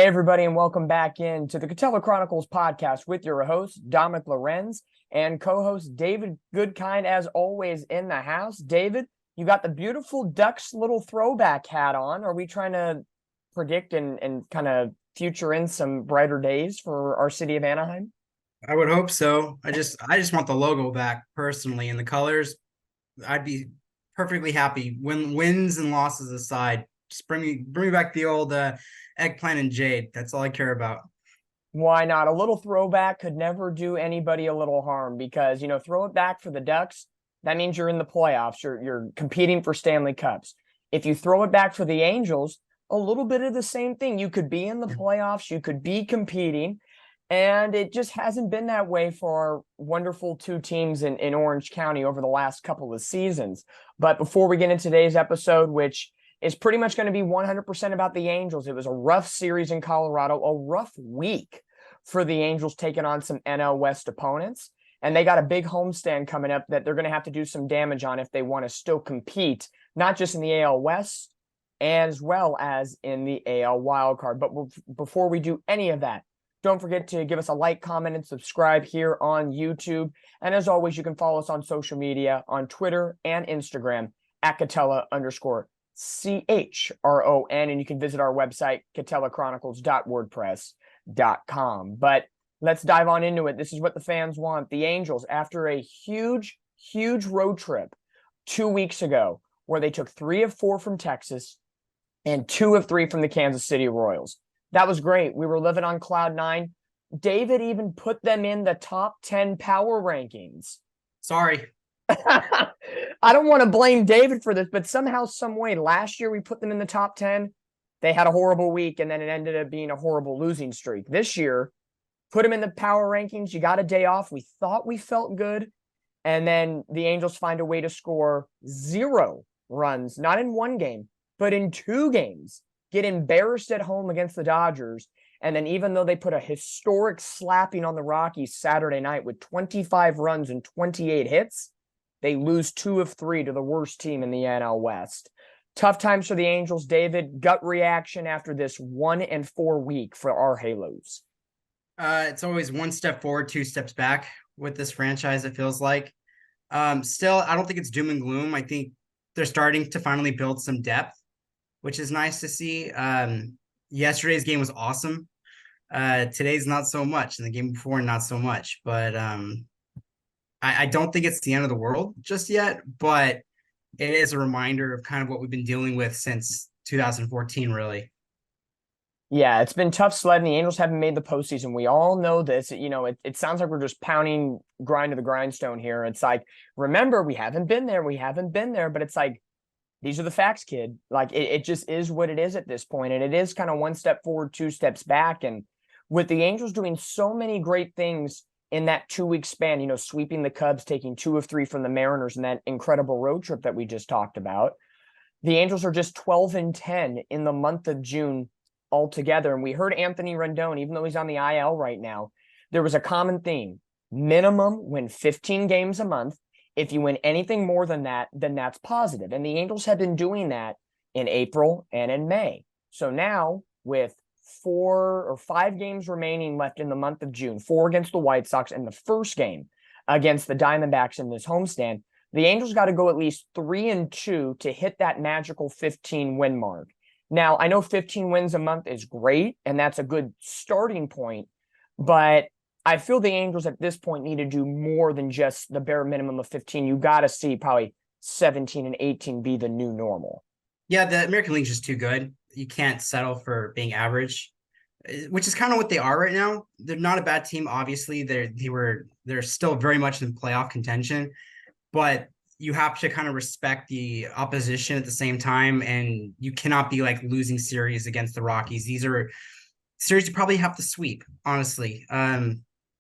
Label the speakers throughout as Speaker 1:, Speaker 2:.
Speaker 1: everybody, and welcome back in to the Katella Chronicles podcast with your host, Dominick Lorenz, and co-host David Goodkind, as always, in the house. David, you got the beautiful Ducks little throwback hat on. Are we trying to predict and kind of future in some brighter days for our city of Anaheim?
Speaker 2: I would hope so. I just want the logo back personally, and the colors. I'd be perfectly happy. When wins and losses aside, just bring me back the old eggplant and jade. That's all I care about.
Speaker 1: Why not? A little throwback could never do anybody a little harm because, throw it back for the Ducks. That means you're in the playoffs. You're competing for Stanley Cups. If you throw it back for the Angels, a little bit of the same thing. You could be in the playoffs. You could be competing. And it just hasn't been that way for our wonderful two teams in Orange County over the last couple of seasons. But before we get into today's episode, which is pretty much going to be 100% about the Angels. It was a rough series in Colorado, a rough week for the Angels taking on some NL West opponents. And they got a big homestand coming up that they're going to have to do some damage on if they want to still compete, not just in the AL West, as well as in the AL Wildcard. But before we do any of that, don't forget to give us a like, comment, and subscribe here on YouTube. And as always, you can follow us on social media, on Twitter and Instagram at Katella_CHRON. And you can visit our website, katellachronicles.wordpress.com. But let's dive on into it. This is what the fans want. The Angels, after a huge road trip 2 weeks ago, where they took 3 of 4 from Texas and 2 of 3 from the Kansas City Royals. That was great. We were living on cloud 9. David even put them in the top 10 power rankings.
Speaker 2: Sorry.
Speaker 1: I don't want to blame David for this, but somehow, some way, last year we put them in the top 10. They had a horrible week, and then it ended up being a horrible losing streak. This year, put them in the power rankings. You got a day off. We thought we felt good. And then the Angels find a way to score 0 runs, not in 1 game, but in 2 games. Get embarrassed at home against the Dodgers. And then even though they put a historic slapping on the Rockies Saturday night with 25 runs and 28 hits, they lose 2 of 3 to the worst team in the NL West. Tough times for the Angels. David, gut reaction after this 1-4 week for our Halos.
Speaker 2: It's always 1 step forward, 2 steps back with this franchise, it feels like. Still, I don't think it's doom and gloom. I think they're starting to finally build some depth, which is nice to see. Yesterday's game was awesome. Today's not so much, and the game before not so much. But I don't think it's the end of the world just yet, but it is a reminder of kind of what we've been dealing with since 2014, really.
Speaker 1: Yeah, it's been tough sledding. The Angels haven't made the postseason. We all know this. It sounds like we're just pounding grind to the grindstone here. It's like, remember, we haven't been there. But it's like, these are the facts, kid. Like, it just is what it is at this point. And it is kind of 1 step forward, 2 steps back. And with the Angels doing so many great things in that 2-week span, sweeping the Cubs, taking 2 of 3 from the Mariners in that incredible road trip that we just talked about. The Angels are just 12-10 in the month of June altogether. And we heard Anthony Rendon, even though he's on the IL right now, there was a common theme. Minimum win 15 games a month. If you win anything more than that, then that's positive. And the Angels have been doing that in April and in May. So now with 4 or 5 games remaining left in the month of June, 4 against the White Sox and the first game against the Diamondbacks in this homestand, the Angels got to go at least 3-2 to hit that magical 15 win mark. Now, I know 15 wins a month is great, and that's a good starting point, but I feel the Angels at this point need to do more than just the bare minimum of 15. You got to see probably 17 and 18 be the new normal.
Speaker 2: Yeah, the American League's just too good. You can't settle for being average, which is kind of what they are right now. They're not a bad team, obviously. They're still very much in playoff contention, but you have to kind of respect the opposition at the same time, and you cannot be like losing series against the Rockies. These are series you probably have to sweep, honestly.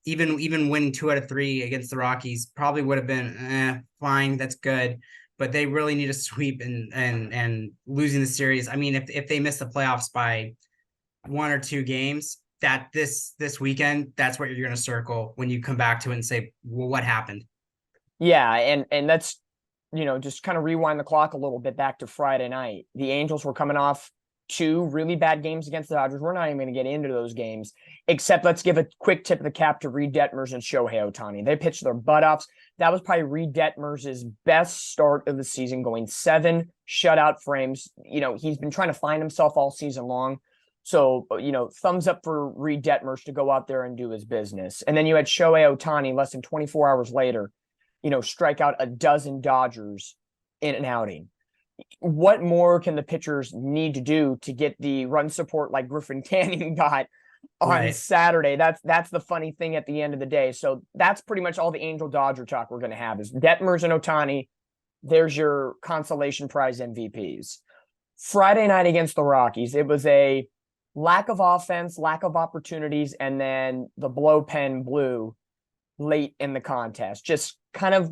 Speaker 2: Even winning 2 out of 3 against the Rockies probably would have been fine. That's good. But they really need a sweep and losing the series. I mean, if they miss the playoffs by 1 or 2 games, that this weekend, that's what you're going to circle when you come back to it and say, well, what happened?
Speaker 1: Yeah, and that's, just kind of rewind the clock a little bit back to Friday night. The Angels were coming off two really bad games against the Dodgers. We're not even going to get into those games, except let's give a quick tip of the cap to Reed Detmers and Shohei Ohtani. They pitched their butt offs. That was probably Reed Detmers' best start of the season, going 7 shutout frames. He's been trying to find himself all season long. So, thumbs up for Reed Detmers to go out there and do his business. And then you had Shohei Ohtani less than 24 hours later, strike out a dozen Dodgers in an outing. What more can the pitchers need to do to get the run support like Griffin Canning got on Saturday? That's the funny thing at the end of the day. So that's pretty much all the Angel Dodger talk we're going to have is Detmers and Ohtani. There's your consolation prize MVPs. Friday night against the Rockies, it was a lack of offense, lack of opportunities, and then the blow pen blew late in the contest. Just kind of,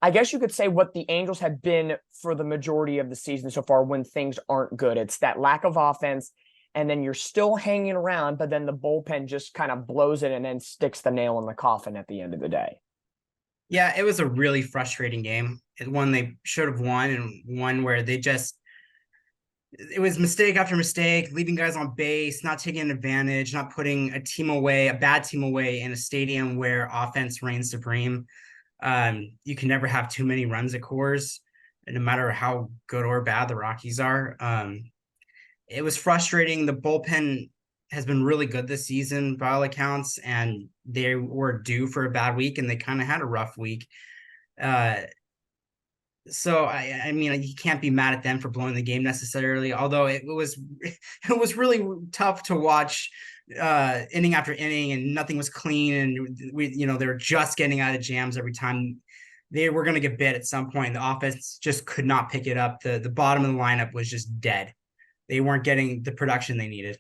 Speaker 1: I guess you could say what the Angels have been for the majority of the season so far when things aren't good. It's that lack of offense, and then you're still hanging around, but then the bullpen just kind of blows it and then sticks the nail in the coffin at the end of the day.
Speaker 2: Yeah, it was a really frustrating game. One they should have won, and one where it was mistake after mistake, leaving guys on base, not taking advantage, not putting a bad team away in a stadium where offense reigns supreme. You can never have too many runs at Coors, no matter how good or bad the Rockies are. It was frustrating. The bullpen has been really good this season by all accounts, and they were due for a bad week, and they kind of had a rough week. So I mean, you can't be mad at them for blowing the game necessarily, although it was really tough to watch inning after inning, and nothing was clean, and they were just getting out of jams every time. They were going to get bit at some point. The offense just could not pick it up. The bottom of the lineup was just dead. They weren't getting the production they needed.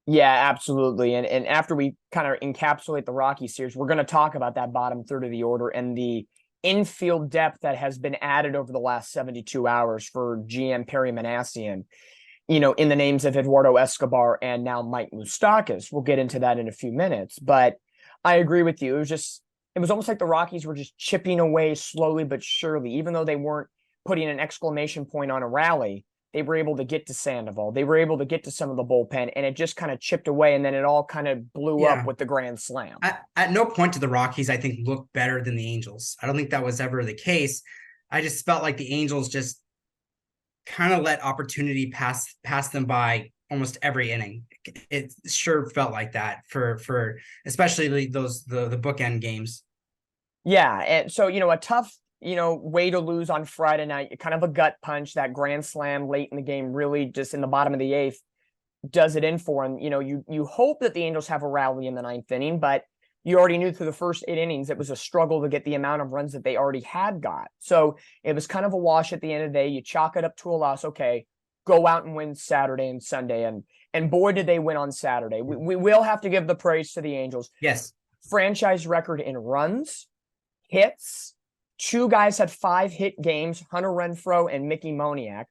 Speaker 1: Yeah, absolutely. And after we kind of encapsulate the Rocky series, we're going to talk about that bottom third of the order and the infield depth that has been added over the last 72 hours for GM Perry Minasian, in the names of Eduardo Escobar and now Mike Moustakas. We'll get into that in a few minutes, but I agree with you. It was almost like the Rockies were just chipping away slowly but surely, even though they weren't putting an exclamation point on a rally. They were able to get to Sandoval. They were able to get to some of the bullpen, and it just kind of chipped away, and then it all kind of blew up with the grand slam.
Speaker 2: At no point did the Rockies, I think, look better than the Angels. I don't think that was ever the case. I just felt like the Angels just kind of let opportunity pass them by almost every inning. It sure felt like that for especially the bookend games.
Speaker 1: Yeah, and so a tough way to lose on Friday night, kind of a gut punch. That grand slam late in the game, really just in the bottom of the 8th, does it in for him. You hope that the Angels have a rally in the 9th inning, but you already knew through the first 8 innings it was a struggle to get the amount of runs that they already had got. So it was kind of a wash at the end of the day. You chalk it up to a loss. Okay, go out and win Saturday and Sunday, and boy did they win on Saturday. We will have to give the praise to the Angels.
Speaker 2: Yes,
Speaker 1: franchise record in runs, hits. 2 guys had 5 hit games, Hunter Renfroe and Mickey Moniak.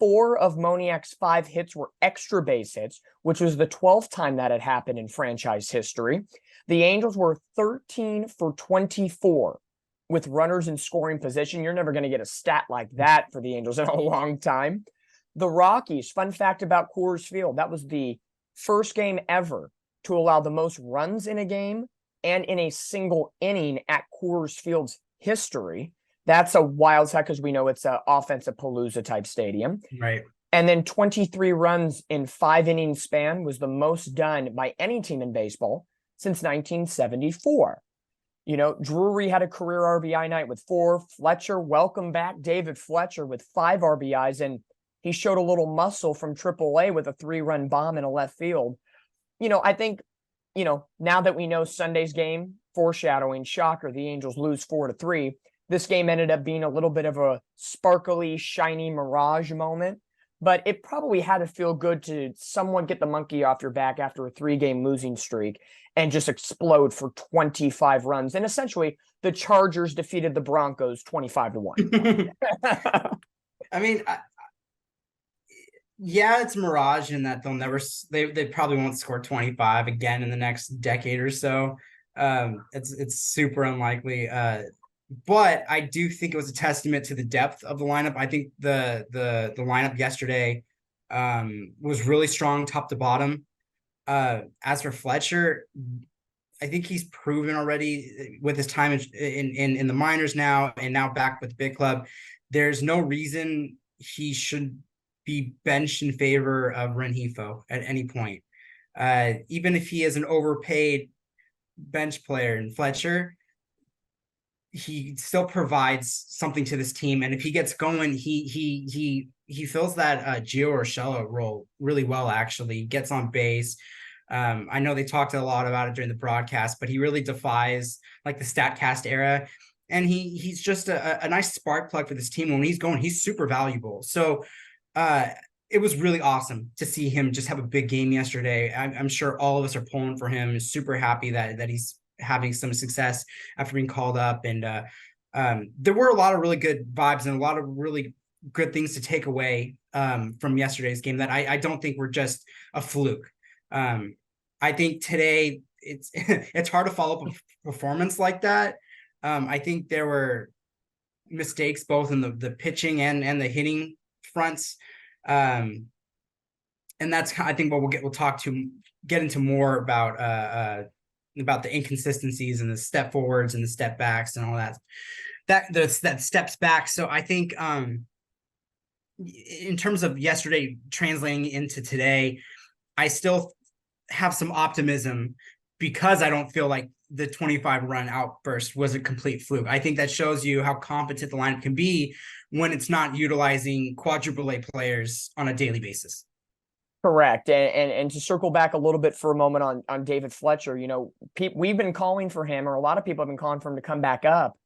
Speaker 1: 4 of Moniak's 5 hits were extra base hits, which was the 12th time that had happened in franchise history. The Angels were 13 for 24 with runners in scoring position. You're never going to get a stat like that for the Angels in a long time. The Rockies, fun fact about Coors Field, that was the first game ever to allow the most runs in a game and in a single inning at Coors Field's history. That's a wild side because we know it's an offensive palooza type stadium.
Speaker 2: Right.
Speaker 1: And then 23 runs in 5 inning span was the most done by any team in baseball since 1974. Drury had a career RBI night with 4. Fletcher, welcome back David Fletcher with 5 RBIs, and he showed a little muscle from AAA with a 3-run bomb in a left field. I think, now that we know Sunday's game, foreshadowing, shocker, the Angels lose 4-3. This game ended up being a little bit of a sparkly, shiny mirage moment, but it probably had to feel good to somewhat get the monkey off your back after a 3-game losing streak and just explode for 25 runs. And essentially, the Chargers defeated the Broncos 25-1.
Speaker 2: I mean, yeah, it's mirage in that they probably won't score 25 again in the next decade or so. It's super unlikely. But I do think it was a testament to the depth of the lineup. I think the lineup yesterday was really strong top to bottom. As for Fletcher, I think he's proven already with his time in the minors now, and now back with the big club. There's no reason he should be benched in favor of Rengifo at any point. Even if he is an overpaid bench player in Fletcher, he still provides something to this team. And if he gets going, he fills that Gio Urshela role really well, actually. Gets on base. I know they talked a lot about it during the broadcast, but he really defies like the StatCast era. And he's just a nice spark plug for this team. When he's going, he's super valuable. So it was really awesome to see him just have a big game yesterday. I'm sure all of us are pulling for him. Super happy that he's having some success after being called up. And there were a lot of really good vibes and a lot of really good things to take away from yesterday's game that I don't think were just a fluke. I think today it's hard to follow up a performance like that. I think there were mistakes both in the pitching and the hitting fronts. And that's, I think, what we'll get into more about the inconsistencies and the step forwards and the step backs and all that steps back. So I think in terms of yesterday translating into today, I still have some optimism because I don't feel like the 25 run outburst was a complete fluke. I think that shows you how competent the lineup can be when it's not utilizing quadruple A players on a daily basis.
Speaker 1: Correct. And to circle back a little bit for a moment on David Fletcher, we've been calling for him, or a lot of people have been calling for him to come back up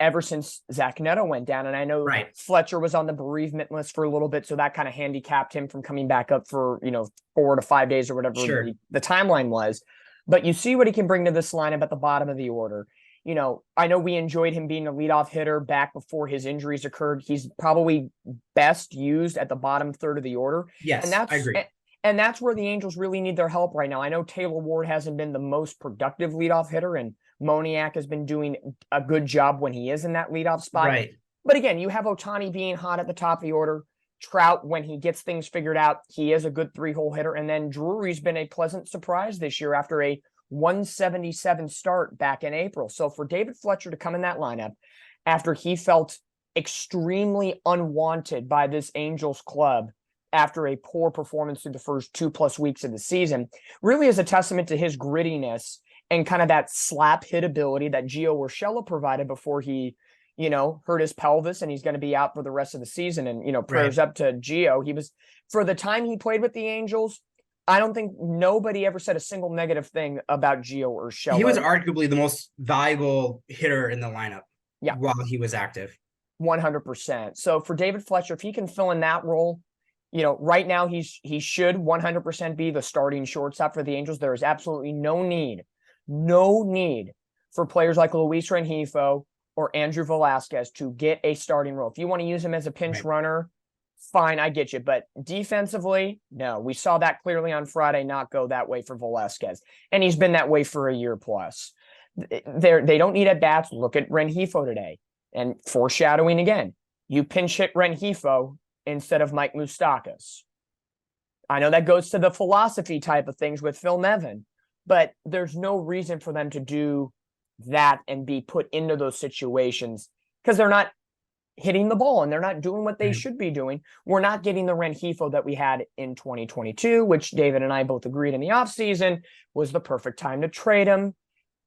Speaker 1: ever since Zach Neto went down. And I know Fletcher was on the bereavement list for a little bit, so that kind of handicapped him from coming back up for, 4 to 5 days or whatever the timeline was. But you see what he can bring to this lineup at the bottom of the order. I know we enjoyed him being a leadoff hitter back before his injuries occurred. He's probably best used at the bottom third of the order.
Speaker 2: Yes, I agree.
Speaker 1: And that's where the Angels really need their help right now. I know Taylor Ward hasn't been the most productive leadoff hitter, and Moniak has been doing a good job when he is in that leadoff spot.
Speaker 2: Right.
Speaker 1: But again, you have Ohtani being hot at the top of the order. Trout, when he gets things figured out, he is a good 3-hole hitter. And then Drury's been a pleasant surprise this year after a 177 start back in April. So for David Fletcher to come in that lineup after he felt extremely unwanted by this Angels club after a poor performance through the first 2+ weeks of the season really is a testament to his grittiness and kind of that slap hit ability that Gio Urshela provided before he, hurt his pelvis and he's going to be out for the rest of the season. And, prayers up to Gio. He was, for the time he played with the Angels, I don't think nobody ever said a single negative thing about Gio Urshela.
Speaker 2: He was arguably the most valuable hitter in the lineup while he was active.
Speaker 1: 100%. So for David Fletcher, if he can fill in that role, right now he should 100% be the starting shortstop for the Angels. There is absolutely no need for players like Luis Rengifo or Andrew Velasquez to get a starting role. If you want to use him as a pinch runner, fine, I get you. But defensively, no. We saw that clearly on Friday not go that way for Velasquez. And he's been that way for a year plus. They don't need at-bats. Look at Rengifo today. And foreshadowing again, you pinch hit Rengifo instead of Mike Moustakas. I know that goes to the philosophy type of things with Phil Nevin, but there's no reason for them to do that and be put into those situations because they're not hitting the ball and they're not doing what they should be doing. We're not getting the Rengifo that we had in 2022, which David and I both agreed in the offseason was the perfect time to trade him.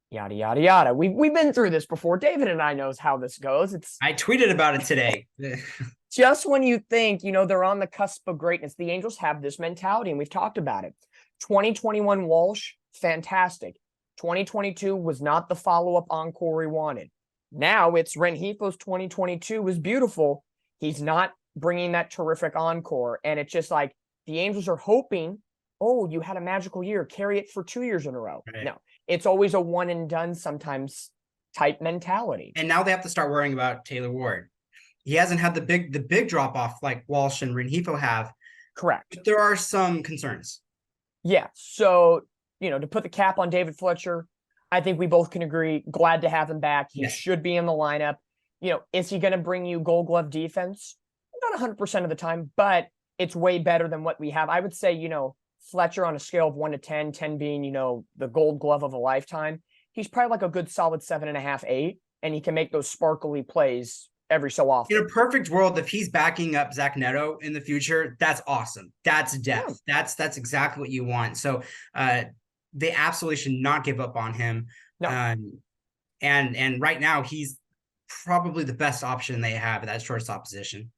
Speaker 1: Yada, yada, yada. We've been through this before. David and I knows how this goes.
Speaker 2: I tweeted about it today.
Speaker 1: Just when you think, they're on the cusp of greatness, the Angels have this mentality, and we've talked about it. 2021 Walsh, fantastic. 2022 was not the follow-up encore we wanted. Now it's Rengifo's 2022 was beautiful. He's not bringing that terrific encore. And it's just like the Angels are hoping, you had a magical year, carry it for 2 years in a row. Right. No, it's always a one and done sometimes type mentality.
Speaker 2: And now they have to start worrying about Taylor Ward. He hasn't had the big drop off like Walsh and Rengifo have.
Speaker 1: Correct.
Speaker 2: But there are some concerns.
Speaker 1: Yeah. So, to put the cap on David Fletcher, I think we both can agree. Glad to have him back. He should be in the lineup. Is he going to bring you Gold Glove defense? Not 100% of the time, but it's way better than what we have. I would say, Fletcher on a scale of 1 to 10, 10 being, the gold glove of a lifetime. He's probably like a good solid 7.5, 8, and he can make those sparkly plays every so often.
Speaker 2: In a perfect world, if he's backing up Zach Neto in the future, that's awesome. That's depth. Yeah. That's exactly what you want. So they absolutely should not give up on him.
Speaker 1: No.
Speaker 2: And right now he's probably the best option they have at that shortstop position.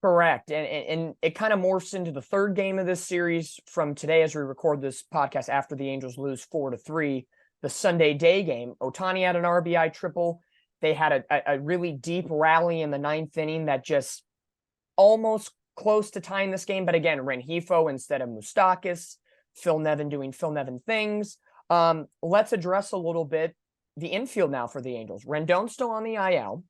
Speaker 1: Correct. And it kind of morphs into the third game of this series from today as we record this podcast after the Angels lose 4-3, the Sunday day game. Ohtani had an RBI triple. They had a really deep rally in the ninth inning that just almost close to tying this game. But again, Rengifo instead of Moustakas, Phil Nevin doing Phil Nevin things. Let's address a little bit the infield now for the Angels. Rendon's still on the IL.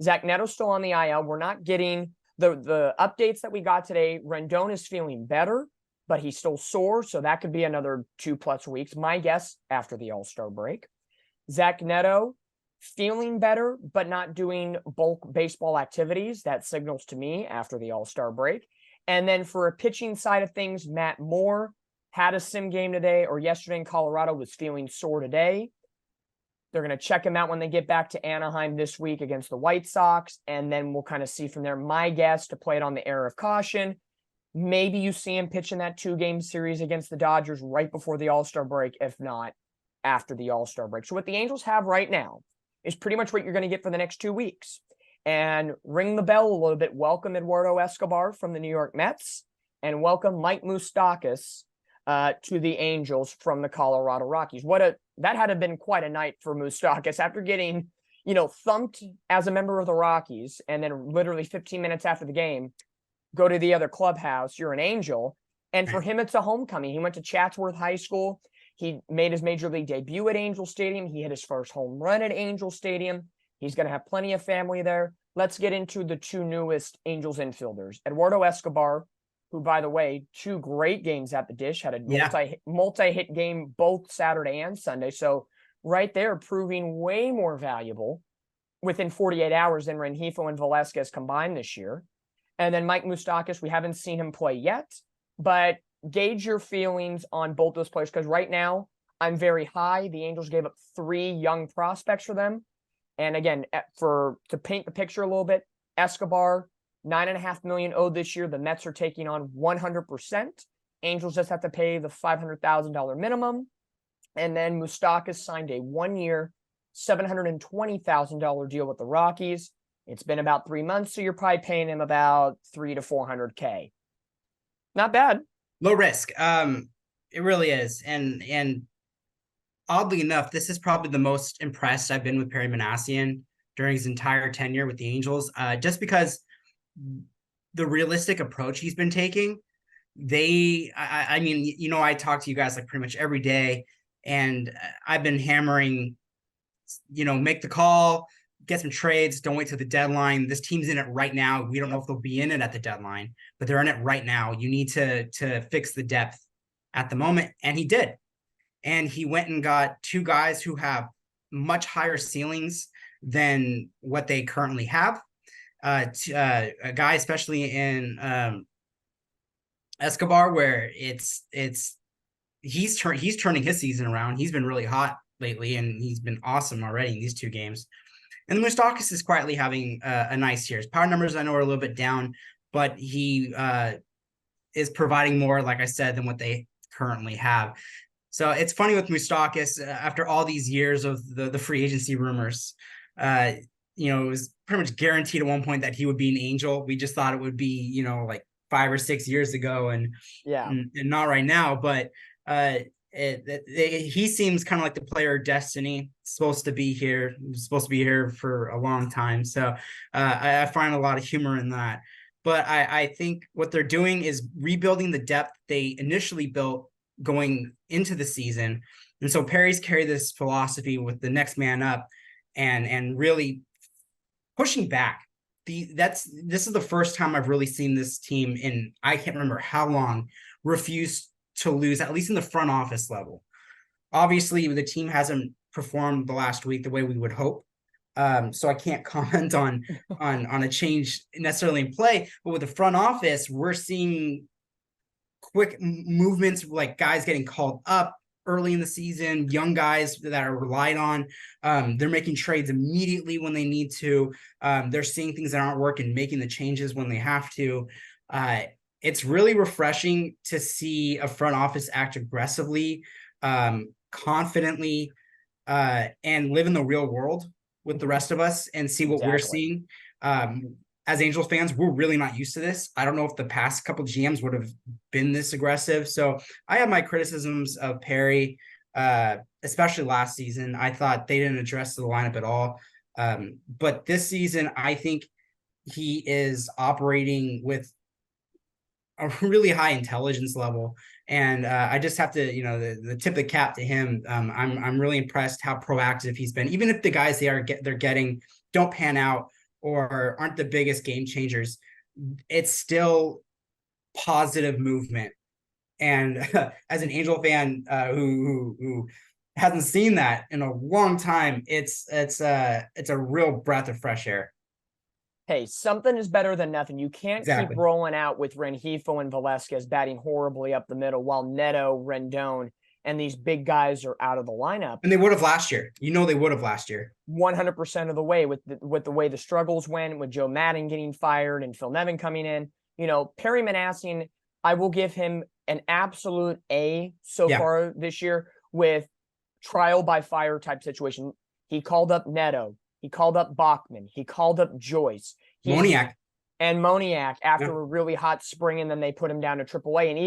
Speaker 1: Zach Neto's still on the IL. We're not getting the updates that we got today. Rendon is feeling better, but he's still sore. So that could be another 2+ weeks. My guess after the All-Star break. Zach Neto feeling better, but not doing bulk baseball activities. That signals to me after the All-Star break. And then for a pitching side of things, Matt Moore had a sim game today or yesterday in Colorado, was feeling sore today. They're going to check him out when they get back to Anaheim this week against the White Sox, and then we'll kind of see from there. My guess, to play it on the air of caution, maybe you see him pitch in that 2-game series against the Dodgers right before the All-Star break, if not after the All-Star break. So what the Angels have right now is pretty much what you're going to get for the next 2 weeks. And ring the bell a little bit. Welcome Eduardo Escobar from the New York Mets, and welcome Mike Moustakas to the Angels from the Colorado Rockies. That had to have been quite a night for Moustakas after getting, thumped as a member of the Rockies, and then literally 15 minutes after the game, go to the other clubhouse. You're an Angel. And for him, it's a homecoming. He went to Chatsworth High School. He made his major league debut at Angel Stadium. He hit his first home run at Angel Stadium. He's going to have plenty of family there. Let's get into the 2 newest Angels infielders. Eduardo Escobar, who, by the way, 2 great games at the dish, had a multi-hit game both Saturday and Sunday. So right there, proving way more valuable within 48 hours than Rengifo and Velasquez combined this year. And then Mike Moustakas, we haven't seen him play yet, but gauge your feelings on both those players, because right now I'm very high. The Angels gave up 3 young prospects for them. And again, to paint the picture a little bit, Escobar, $9.5 million owed this year. The Mets are taking on 100%. Angels just have to pay the $500,000 minimum. And then Moustakas signed a 1-year, $720,000 deal with the Rockies. It's been about 3 months, so you're probably paying him about $300,000 to $400,000. Not bad.
Speaker 2: Low risk. It really is. And oddly enough, this is probably the most impressed I've been with Perry Minasian during his entire tenure with the Angels, just because the realistic approach he's been taking. I mean, I talk to you guys like pretty much every day, and I've been hammering, make the call, get some trades, don't wait till the deadline. This team's in it right now. We don't know if they'll be in it at the deadline, but they're in it right now. You need to fix the depth at the moment. And he did. And he went and got 2 guys who have much higher ceilings than what they currently have. A guy, especially in Escobar, where he's turning his season around. He's been really hot lately, and he's been awesome already in these 2 games. And Moustakas is quietly having a nice year. His power numbers, I know, are a little bit down, but he is providing more, like I said, than what they currently have. So it's funny with Moustakas, after all these years of the free agency rumors, it was pretty much guaranteed at one point that he would be an Angel. We just thought it would be, like 5 or 6 years ago, and not right now. But he seems kind of like the player of destiny, supposed to be here for a long time. So I find a lot of humor in that. But I think what they're doing is rebuilding the depth they initially built going into the season. And so Perry's carried this philosophy with the next man up and really pushing back. This is the first time I've really seen this team in, I can't remember how long, refuse to lose, at least in the front office level. Obviously, the team hasn't performed the last week the way we would hope. So I can't comment on a change necessarily in play. But with the front office, we're seeing quick movements, like guys getting called up early in the season, young guys that are relied on. They're making trades immediately when they need to. They're seeing things that aren't working, making the changes when they have to. It's really refreshing to see a front office act aggressively, confidently, and live in the real world with the rest of us and see what we're seeing. As Angels fans, we're really not used to this. I don't know if the past couple of GMs would have been this aggressive. So I have my criticisms of Perry, especially last season. I thought they didn't address the lineup at all. But this season, I think he is operating with a really high intelligence level. And I just have to, the tip of the cap to him. I'm really impressed how proactive he's been. Even if the guys they're getting don't pan out or aren't the biggest game changers, it's still positive movement. And as an Angel fan who hasn't seen that in a long time, it's a real breath of fresh air.
Speaker 1: Hey, something is better than nothing. You can't keep rolling out with Rengifo and Velasquez batting horribly up the middle while Neto, Rendon, and these big guys are out of the lineup.
Speaker 2: And they would have last year. They would have last year.
Speaker 1: 100% of the way with the way the struggles went, with Joe Maddon getting fired and Phil Nevin coming in. Perry Minasian, I will give him an absolute A so far this year with trial by fire type situation. He called up Neto. He called up Bachman. He called up Joyce.
Speaker 2: Moniak
Speaker 1: after a really hot spring, and then they put him down to AAA. And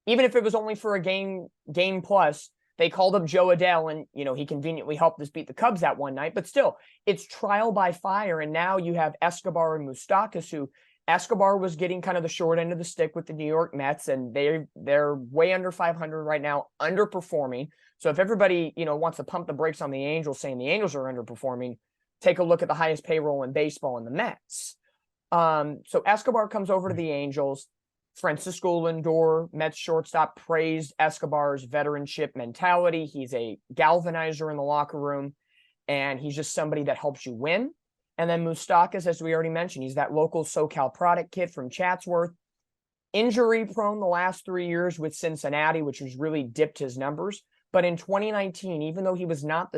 Speaker 1: even if it was only for a game plus, they called up Joe Adell, and he conveniently helped us beat the Cubs that one night. But still, it's trial by fire. And now you have Escobar and Moustakas, who Escobar was getting kind of the short end of the stick with the New York Mets, and they're way under 500 right now, underperforming. So if everybody wants to pump the brakes on the Angels, saying the Angels are underperforming, take a look at the highest payroll in baseball in the Mets. So Escobar comes over to the Angels. Francisco Lindor, Mets shortstop, praised Escobar's veteranship mentality. He's a galvanizer in the locker room, and he's just somebody that helps you win. And then Moustakas, as we already mentioned, he's that local SoCal product kid from Chatsworth. Injury prone the last 3 years with Cincinnati, which has really dipped his numbers. But in 2019, even though he was not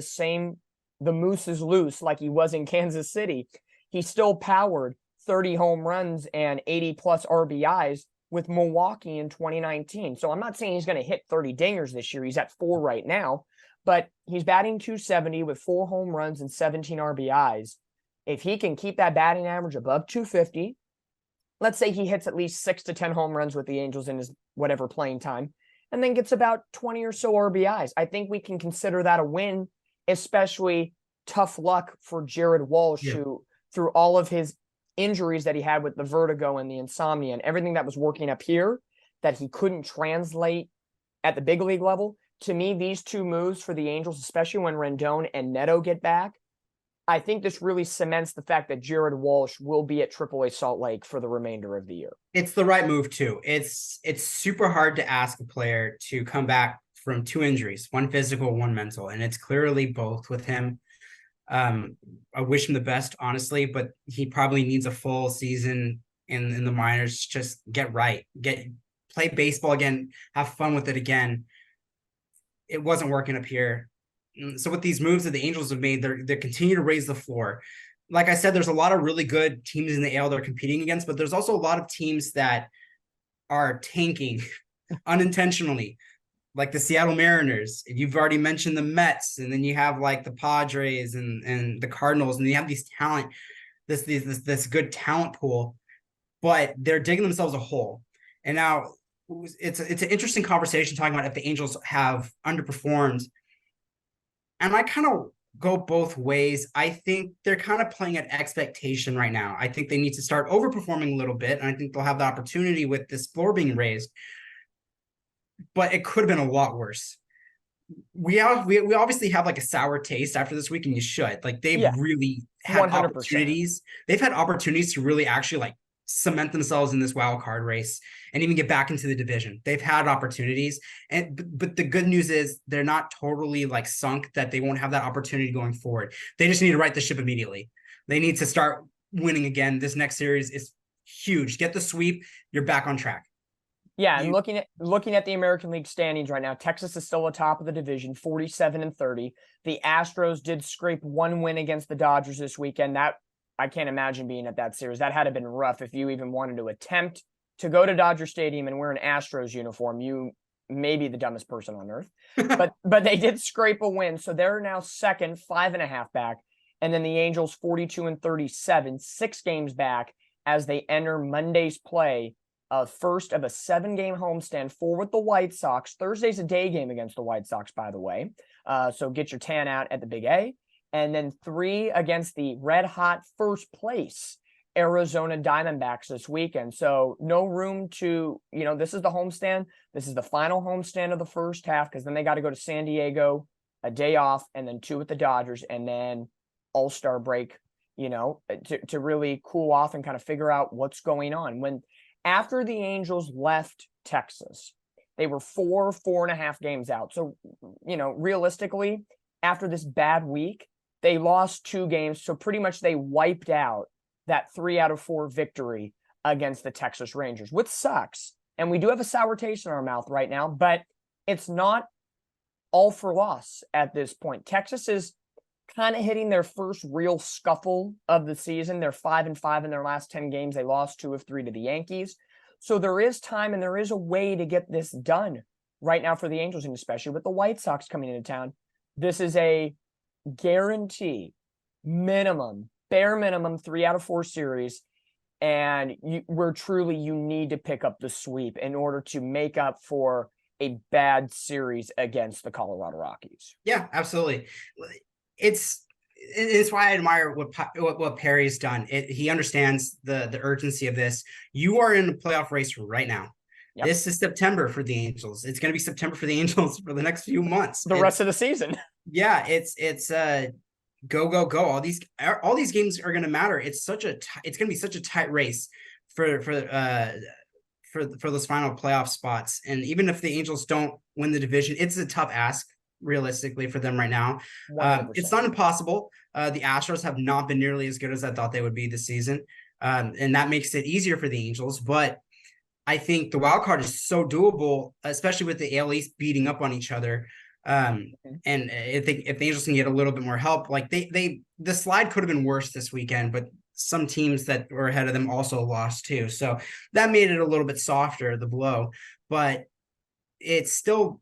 Speaker 1: the moose is loose like he was in Kansas City, he still powered 30 home runs and 80 plus RBIs with Milwaukee in 2019. So I'm not saying he's going to hit 30 dingers this year. He's at 4 right now, but he's batting .270 with 4 home runs and 17 RBIs. If he can keep that batting average above 250, let's say he hits at least 6 to 10 home runs with the Angels in his whatever playing time, and then gets about 20 or so RBIs, I think we can consider that a win, especially tough luck for Jared Walsh, who through all of his injuries that he had with the vertigo and the insomnia and everything that was working up here that he couldn't translate at the big league level. To me, these two moves for the Angels, especially when Rendon and Neto get back, I think this really cements the fact that Jared Walsh will be at AAA Salt Lake for the remainder of the year.
Speaker 2: It's the right move too. It's super hard to ask a player to come back from 2 injuries, one physical, one mental, and it's clearly both with him. I wish him the best, honestly, but he probably needs a full season in the minors. Just get right, play baseball again, have fun with it again. It wasn't working up here. So with these moves that the Angels have made, they continue to raise the floor. Like I said, there's a lot of really good teams in the AL they're competing against, but there's also a lot of teams that are tanking unintentionally, like the Seattle Mariners. You've already mentioned the Mets, and then you have like the Padres and the Cardinals, and you have these talent, this good talent pool, but they're digging themselves a hole. And now it's an interesting conversation talking about if the Angels have underperformed. And I kind of go both ways. I think they're kind of playing at expectation right now. I think they need to start overperforming a little bit, and I think they'll have the opportunity with this floor being raised. But it could have been a lot worse. We obviously have like a sour taste after this week, and you should. Like they've really had
Speaker 1: 100%.
Speaker 2: opportunities. They've had opportunities to really actually like cement themselves in this wild card race and even get back into the division. They've had opportunities, but the good news is they're not totally like sunk that they won't have that opportunity going forward. They just need to right the ship immediately. They need to start winning again. This next series is huge. Get the sweep. You're back on track.
Speaker 1: Yeah, and looking at the American League standings right now, Texas is still atop of the division, 47-30. The Astros did scrape one win against the Dodgers this weekend. That I can't imagine being at that series. That had to have been rough if you even wanted to attempt to go to Dodger Stadium and wear an Astros uniform. You may be the dumbest person on earth. But they did scrape a win, so they're now second, 5.5 back. And then the Angels 42-37, 6 games back as they enter Monday's play. First of a 7-game homestand, 4 with the White Sox. Thursday's a day game against the White Sox, by the way. So get your tan out at the Big A. And then 3 against the red-hot first place Arizona Diamondbacks this weekend. So no room to, this is the homestand. This is the final homestand of the first half because then they got to go to San Diego, a day off, and then 2 with the Dodgers, and then All-Star break, to really cool off and kind of figure out what's going on. After the Angels left Texas, they were 4.5 games out. So, realistically, after this bad week, they lost 2 games. So pretty much they wiped out that 3 out of 4 victory against the Texas Rangers, which sucks. And we do have a sour taste in our mouth right now, but it's not all for loss at this point. Texas is kind of hitting their first real scuffle of the season. They're 5-5 in their last 10 games. They lost 2 of 3 to the Yankees. So there is time and there is a way to get this done right now for the Angels, and especially with the White Sox coming into town. This is a guarantee bare minimum 3 out of 4 series. And you need to pick up the sweep in order to make up for a bad series against the Colorado Rockies.
Speaker 2: Yeah, absolutely. It's why I admire what Perry's done. He understands the urgency of this. You are in the playoff race right now. Yep. This is September for the Angels. It's going to be September for the Angels for the next few months.
Speaker 1: Rest of the season.
Speaker 2: Yeah, it's go. All these games are going to matter. It's going to be such a tight race for those final playoff spots. And even if the Angels don't win the division, it's a tough ask realistically for them right now. It's not impossible. The Astros have not been nearly as good as I thought they would be this season. And that makes it easier for the Angels. But I think the wild card is so doable, especially with the AL East beating up on each other. And if the Angels can get a little bit more help, like the slide could have been worse this weekend, but some teams that were ahead of them also lost too. So that made it a little bit softer, the blow, but it's still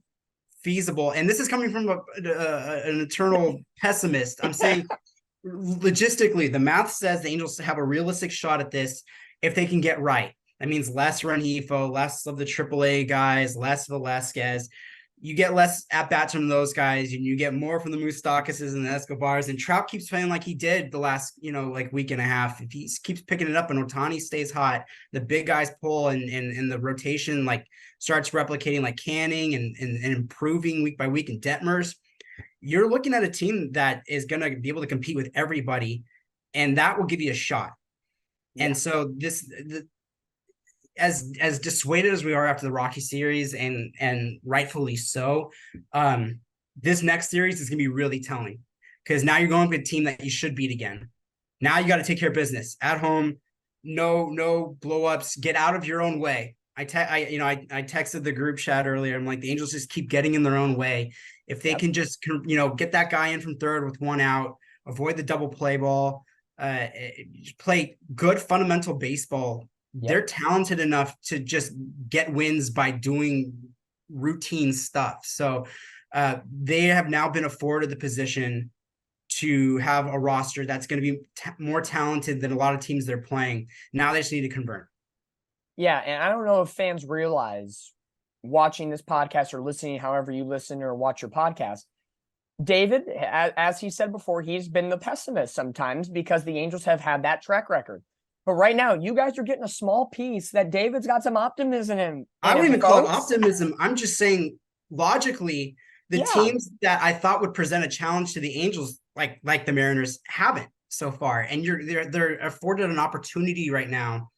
Speaker 2: feasible. And this is coming from an eternal pessimist. I'm saying logistically, the math says the Angels have a realistic shot at this if they can get right. That means less Rengifo, less of the AAA guys, less Velasquez. You get less at-bats from those guys, and you get more from the Moustakases and the Escobars. And Trout keeps playing like he did the last, week and a half. If he keeps picking it up and Ohtani stays hot, the big guys pull and the rotation starts replicating like Canning and improving week by week, and Detmers, you're looking at a team that is going to be able to compete with everybody, and that will give you a shot. Yeah. And so as dissuaded as we are after the Rocky series, and rightfully so, this next series is going to be really telling, because now you're going with a team that you should beat again. Now you got to take care of business at home. No blow ups. Get out of your own way. I texted the group chat earlier. I'm like, the Angels just keep getting in their own way. If they can just get that guy in from third with 1 out, avoid the double play ball, play good fundamental baseball. Yep. They're talented enough to just get wins by doing routine stuff. So they have now been afforded the position to have a roster that's going to be more talented than a lot of teams they're playing. Now they just need to convert.
Speaker 1: Yeah, and I don't know if fans realize, watching this podcast or listening, however you listen or watch your podcast, David, as he said before, he's been the pessimist sometimes because the Angels have had that track record. But right now, you guys are getting a small piece that David's got some optimism in.
Speaker 2: I wouldn't even call it optimism. I'm just saying, logically, the teams that I thought would present a challenge to the Angels, like the Mariners, haven't so far. And they're afforded an opportunity right now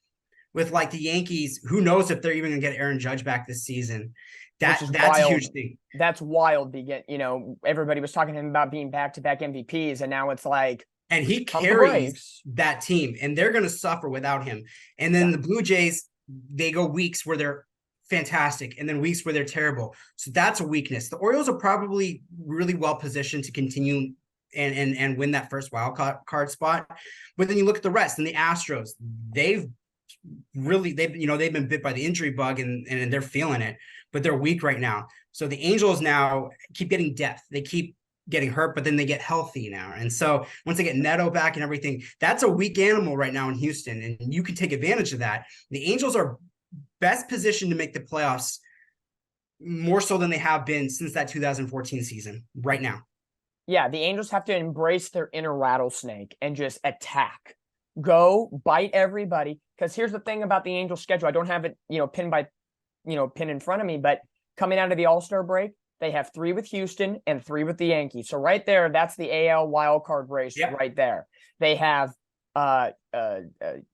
Speaker 2: with like the Yankees, who knows if they're even gonna get Aaron Judge back this season.
Speaker 1: Which is
Speaker 2: That's a
Speaker 1: wild.
Speaker 2: huge thing.
Speaker 1: That's wild. Everybody was talking to him about being back-to-back MVPs, and now it's like,
Speaker 2: And he
Speaker 1: pump the
Speaker 2: carries
Speaker 1: brakes.
Speaker 2: that team, and they're going to suffer without him. And then the Blue Jays, they go weeks where they're fantastic, and then weeks where they're terrible. So that's a weakness. The Orioles are probably really well positioned to continue and win that first wild card spot. But then you look at the rest, and the Astros, they've been bit by the injury bug, and they're feeling it, but they're weak right now. So the Angels now keep getting depth. They keep getting hurt, but then they get healthy now. And so once they get Neto back and everything, that's a weak animal right now in Houston, and you can take advantage of that. The Angels are best positioned to make the playoffs more so than they have been since that 2014 season right now.
Speaker 1: Yeah, the Angels have to embrace their inner rattlesnake and just attack. Go bite everybody. Because here's the thing about the Angels schedule. I don't have it, pin in front of me, but coming out of the All-Star break, they have 3 with Houston and 3 with the Yankees. So right there, that's the AL wildcard race right there. They have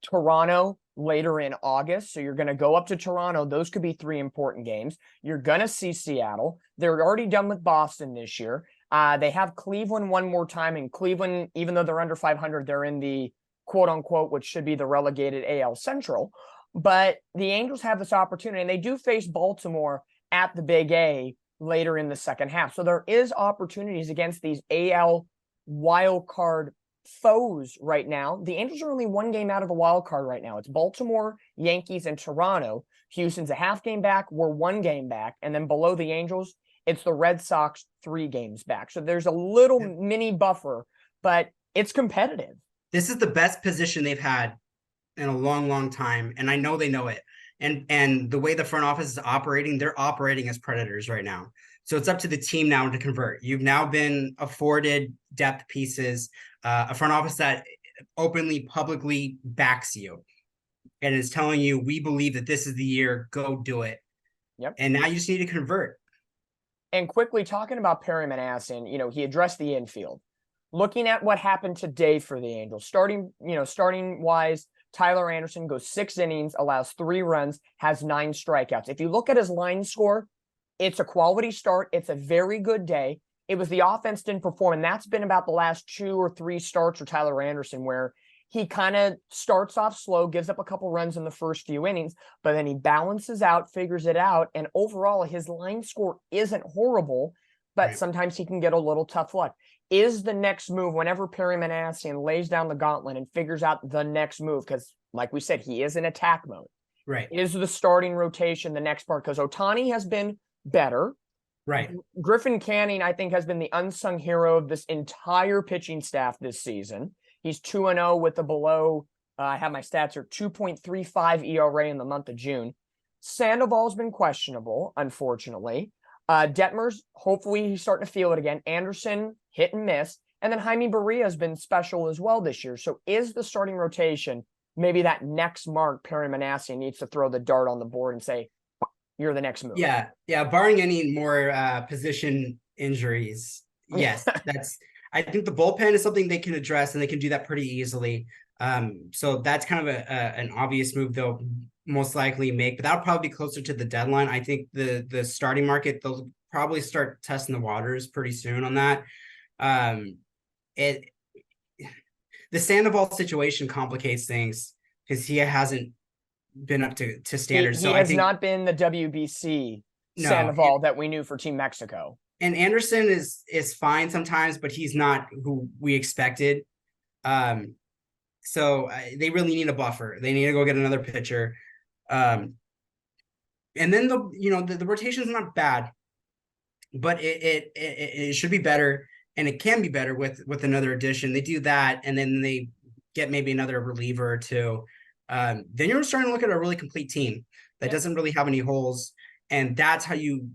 Speaker 1: Toronto later in August. So you're going to go up to Toronto. Those could be 3 important games. You're going to see Seattle. They're already done with Boston this year. They have Cleveland one more time. And Cleveland, even though they're under 500, they're in the quote unquote, which should be the relegated AL Central. But the Angels have this opportunity, and they do face Baltimore at the Big A later in the second half. So there is opportunities against these AL wild card foes right now. The Angels are only 1 game out of the wild card right now. It's Baltimore, Yankees, and Toronto. Houston's a half game back. We're 1 game back. And then below the Angels, it's the Red Sox 3 games back. So there's a little mini buffer, but it's competitive.
Speaker 2: This is the best position they've had in a long, long time. And I know they know it. And the way the front office is operating, they're operating as predators right now. So it's up to the team now to convert. You've now been afforded depth pieces, a front office that openly, publicly backs you and is telling you, we believe that this is the year, go do it.
Speaker 1: Yep.
Speaker 2: And now you just need to convert.
Speaker 1: And quickly talking about Perry Minasian, he addressed the infield. Looking at what happened today for the Angels, starting wise, Tyler Anderson goes 6 innings, allows 3 runs, has 9 strikeouts. If you look at his line score, it's a quality start. It's a very good day. It was the offense didn't perform, and that's been about the last 2 or 3 starts for Tyler Anderson, where he kind of starts off slow, gives up a couple runs in the first few innings, but then he balances out, figures it out, and overall his line score isn't horrible, but sometimes he can get a little tough luck. Is the next move, whenever Perry Minasian lays down the gauntlet and figures out the next move, because like we said, he is in attack mode.
Speaker 2: Right.
Speaker 1: Is the starting rotation the next part? Because Ohtani has been better.
Speaker 2: Right.
Speaker 1: Griffin Canning, I think, has been the unsung hero of this entire pitching staff this season. He's 2-0 with the below, I have my stats here, 2.35 ERA in the month of June. Sandoval's been questionable, unfortunately. Detmers, hopefully he's starting to feel it again. Anderson, hit and miss. And then Jaime Barria has been special as well this year. So is the starting rotation maybe that next mark Perry Minasian needs to throw the dart on the board and say, you're the next move?
Speaker 2: Yeah. Barring any more position injuries. Yes, I think the bullpen is something they can address, and they can do that pretty easily. So that's kind of an obvious move they'll most likely make, but that'll probably be closer to the deadline. I think the starting market, they'll probably start testing the waters pretty soon on that. The Sandoval situation complicates things because he hasn't been up to standards.
Speaker 1: He has not been the WBC Sandoval that we knew for Team Mexico.
Speaker 2: And Anderson is fine sometimes, but he's not who we expected. So they really need a buffer. They need to go get another pitcher. And then the rotation is not bad, but it should be better, and it can be better with another addition. They do that, and then they get maybe another reliever or 2. Then you're starting to look at a really complete team that doesn't really have any holes, and that's how you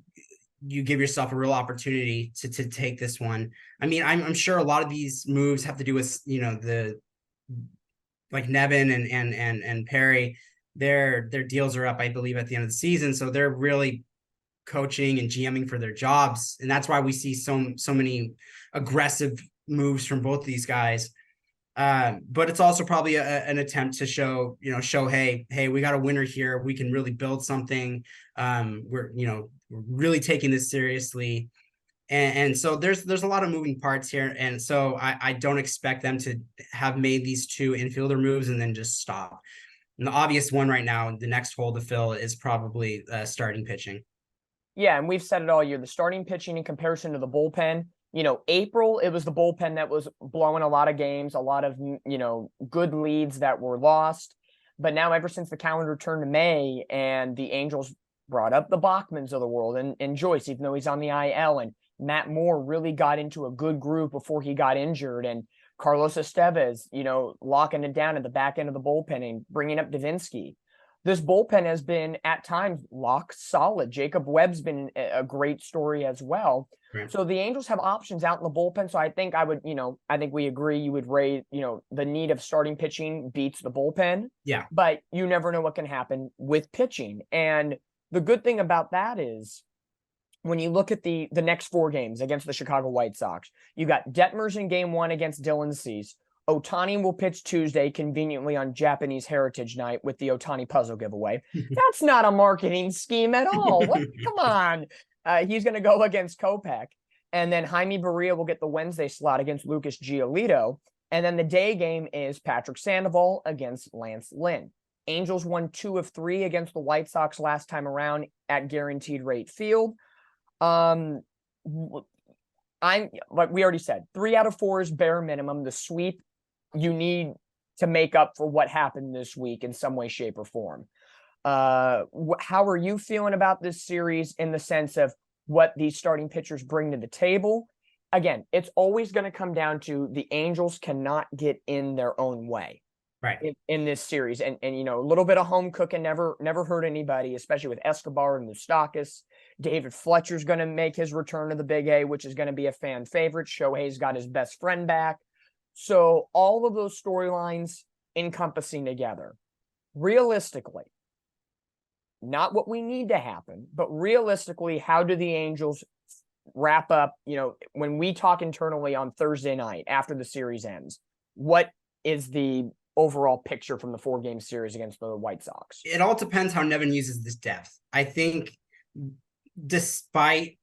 Speaker 2: give yourself a real opportunity to take this one. I mean, I'm sure a lot of these moves have to do with the like Nevin and Perry. Their deals are up, I believe, at the end of the season, so they're really coaching and GMing for their jobs, and that's why we see so many aggressive moves from both these guys. But it's also probably an attempt to show, hey, we got a winner here. We can really build something. We're really taking this seriously. And so there's a lot of moving parts here. And so I don't expect them to have made these two infielder moves and then just stop. And the obvious one right now, the next hole to fill is probably starting pitching.
Speaker 1: Yeah, and we've said it all year. The starting pitching in comparison to the bullpen, April, it was the bullpen that was blowing a lot of games, a lot of, good leads that were lost. But now, ever since the calendar turned to May and the Angels brought up the Bachmans of the world and Joyce, even though he's on the IL, and Matt Moore really got into a good group before he got injured, and Carlos Estevez, locking it down at the back end of the bullpen and bringing up Davinsky. This bullpen has been at times lock solid. Jacob Webb's been a great story as well.
Speaker 2: Right.
Speaker 1: So the Angels have options out in the bullpen. So I think I think we agree you would rate, the need of starting pitching beats the bullpen.
Speaker 2: Yeah.
Speaker 1: But you never know what can happen with pitching. And the good thing about that is when you look at the next 4 games against the Chicago White Sox, you got Detmers in game 1 against Dylan Cease. Ohtani will pitch Tuesday, conveniently on Japanese Heritage Night with the Ohtani puzzle giveaway. That's not a marketing scheme at all. Come on. He's going to go against Kopech. And then Jaime Barria will get the Wednesday slot against Lucas Giolito. And then the day game is Patrick Sandoval against Lance Lynn. Angels won 2 of 3 against the White Sox last time around at Guaranteed Rate Field. I'm like we already said, 3 out of 4 is bare minimum. The sweep you need to make up for what happened this week in some way, shape, or form. How are you feeling about this series in the sense of what these starting pitchers bring to the table? Again, it's always going to come down to the Angels cannot get in their own way.
Speaker 2: Right.
Speaker 1: In this series. And a little bit of home cooking never hurt anybody, especially with Escobar and Moustakas. David Fletcher's going to make his return to the Big A, which is going to be a fan favorite. Shohei's got his best friend back. So all of those storylines encompassing together. Realistically, not what we need to happen, but realistically, how do the Angels wrap up, when we talk internally on Thursday night after the series ends? What is the overall picture from the 4-game series against the White Sox?
Speaker 2: It all depends how Nevin uses this depth. I think despite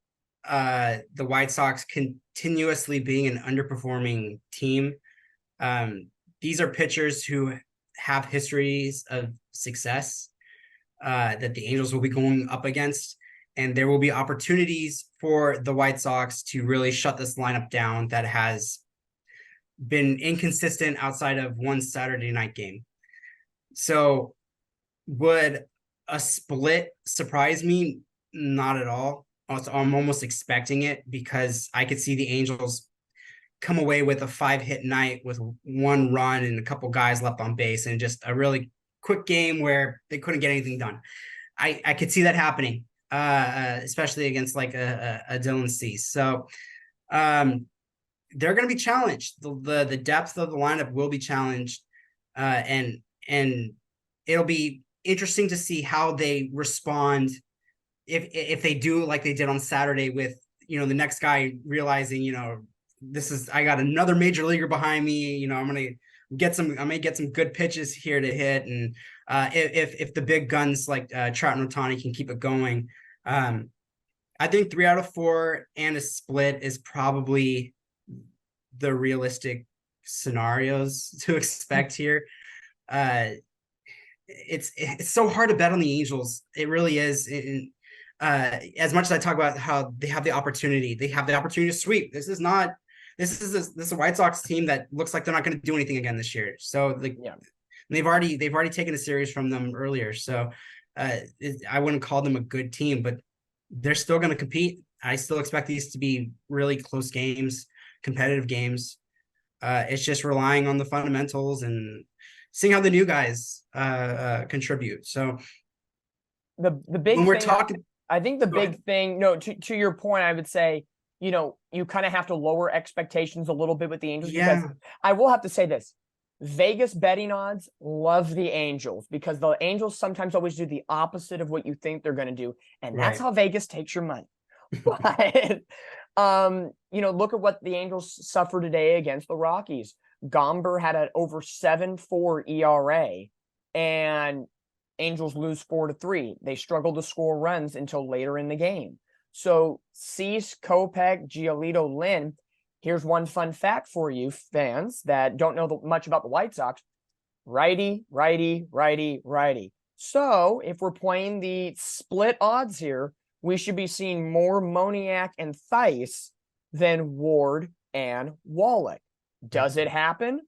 Speaker 2: the White Sox continuously being an underperforming team, these are pitchers who have histories of success that the Angels will be going up against. And there will be opportunities for the White Sox to really shut this lineup down that has been inconsistent outside of one Saturday night game. So would a split surprise me? Not at all. Also, I'm almost expecting it because I could see the Angels come away with a 5-hit night with 1 run and a couple guys left on base and just a really quick game where they couldn't get anything done. I could see that happening, especially against like a Dylan Cease. So they're going to be challenged. The depth of the lineup will be challenged, and it'll be interesting to see how they respond if they do like they did on Saturday with the next guy realizing I got another major leaguer behind me. I may get some good pitches here to hit, and if the big guns like Trout and Ohtani can keep it going, I think 3 out of 4 and a split is probably the realistic scenarios to expect here. It's so hard to bet on the Angels. It really is. As much as I talk about how they have the opportunity to sweep. This is a White Sox team that looks like they're not going to do anything again this year. So they've already taken a series from them earlier. So I wouldn't call them a good team, but they're still going to compete. I still expect these to be really close games, competitive games. It's just relying on the fundamentals and seeing how the new guys contribute. So
Speaker 1: the big
Speaker 2: when we're
Speaker 1: thing,
Speaker 2: talking,
Speaker 1: I think the big thing, to your point, I would say, you kind of have to lower expectations a little bit with the Angels.
Speaker 2: Yeah.
Speaker 1: Because I will have to say this. Vegas betting odds love the Angels because the Angels sometimes always do the opposite of what you think they're going to do. And that's how Vegas takes your money. But, look at what the Angels suffered today against the Rockies. Gomber had an over 7.4 ERA, and Angels lose 4-3. They struggle to score runs until later in the game. So Cease, Kopech, Giolito, Lynn. Here's one fun fact for you fans that don't know much about the White Sox. Righty, righty, righty, righty. So if we're playing the split odds here, we should be seeing more Moniak and Theis than Ward and Wallach. Does it happen?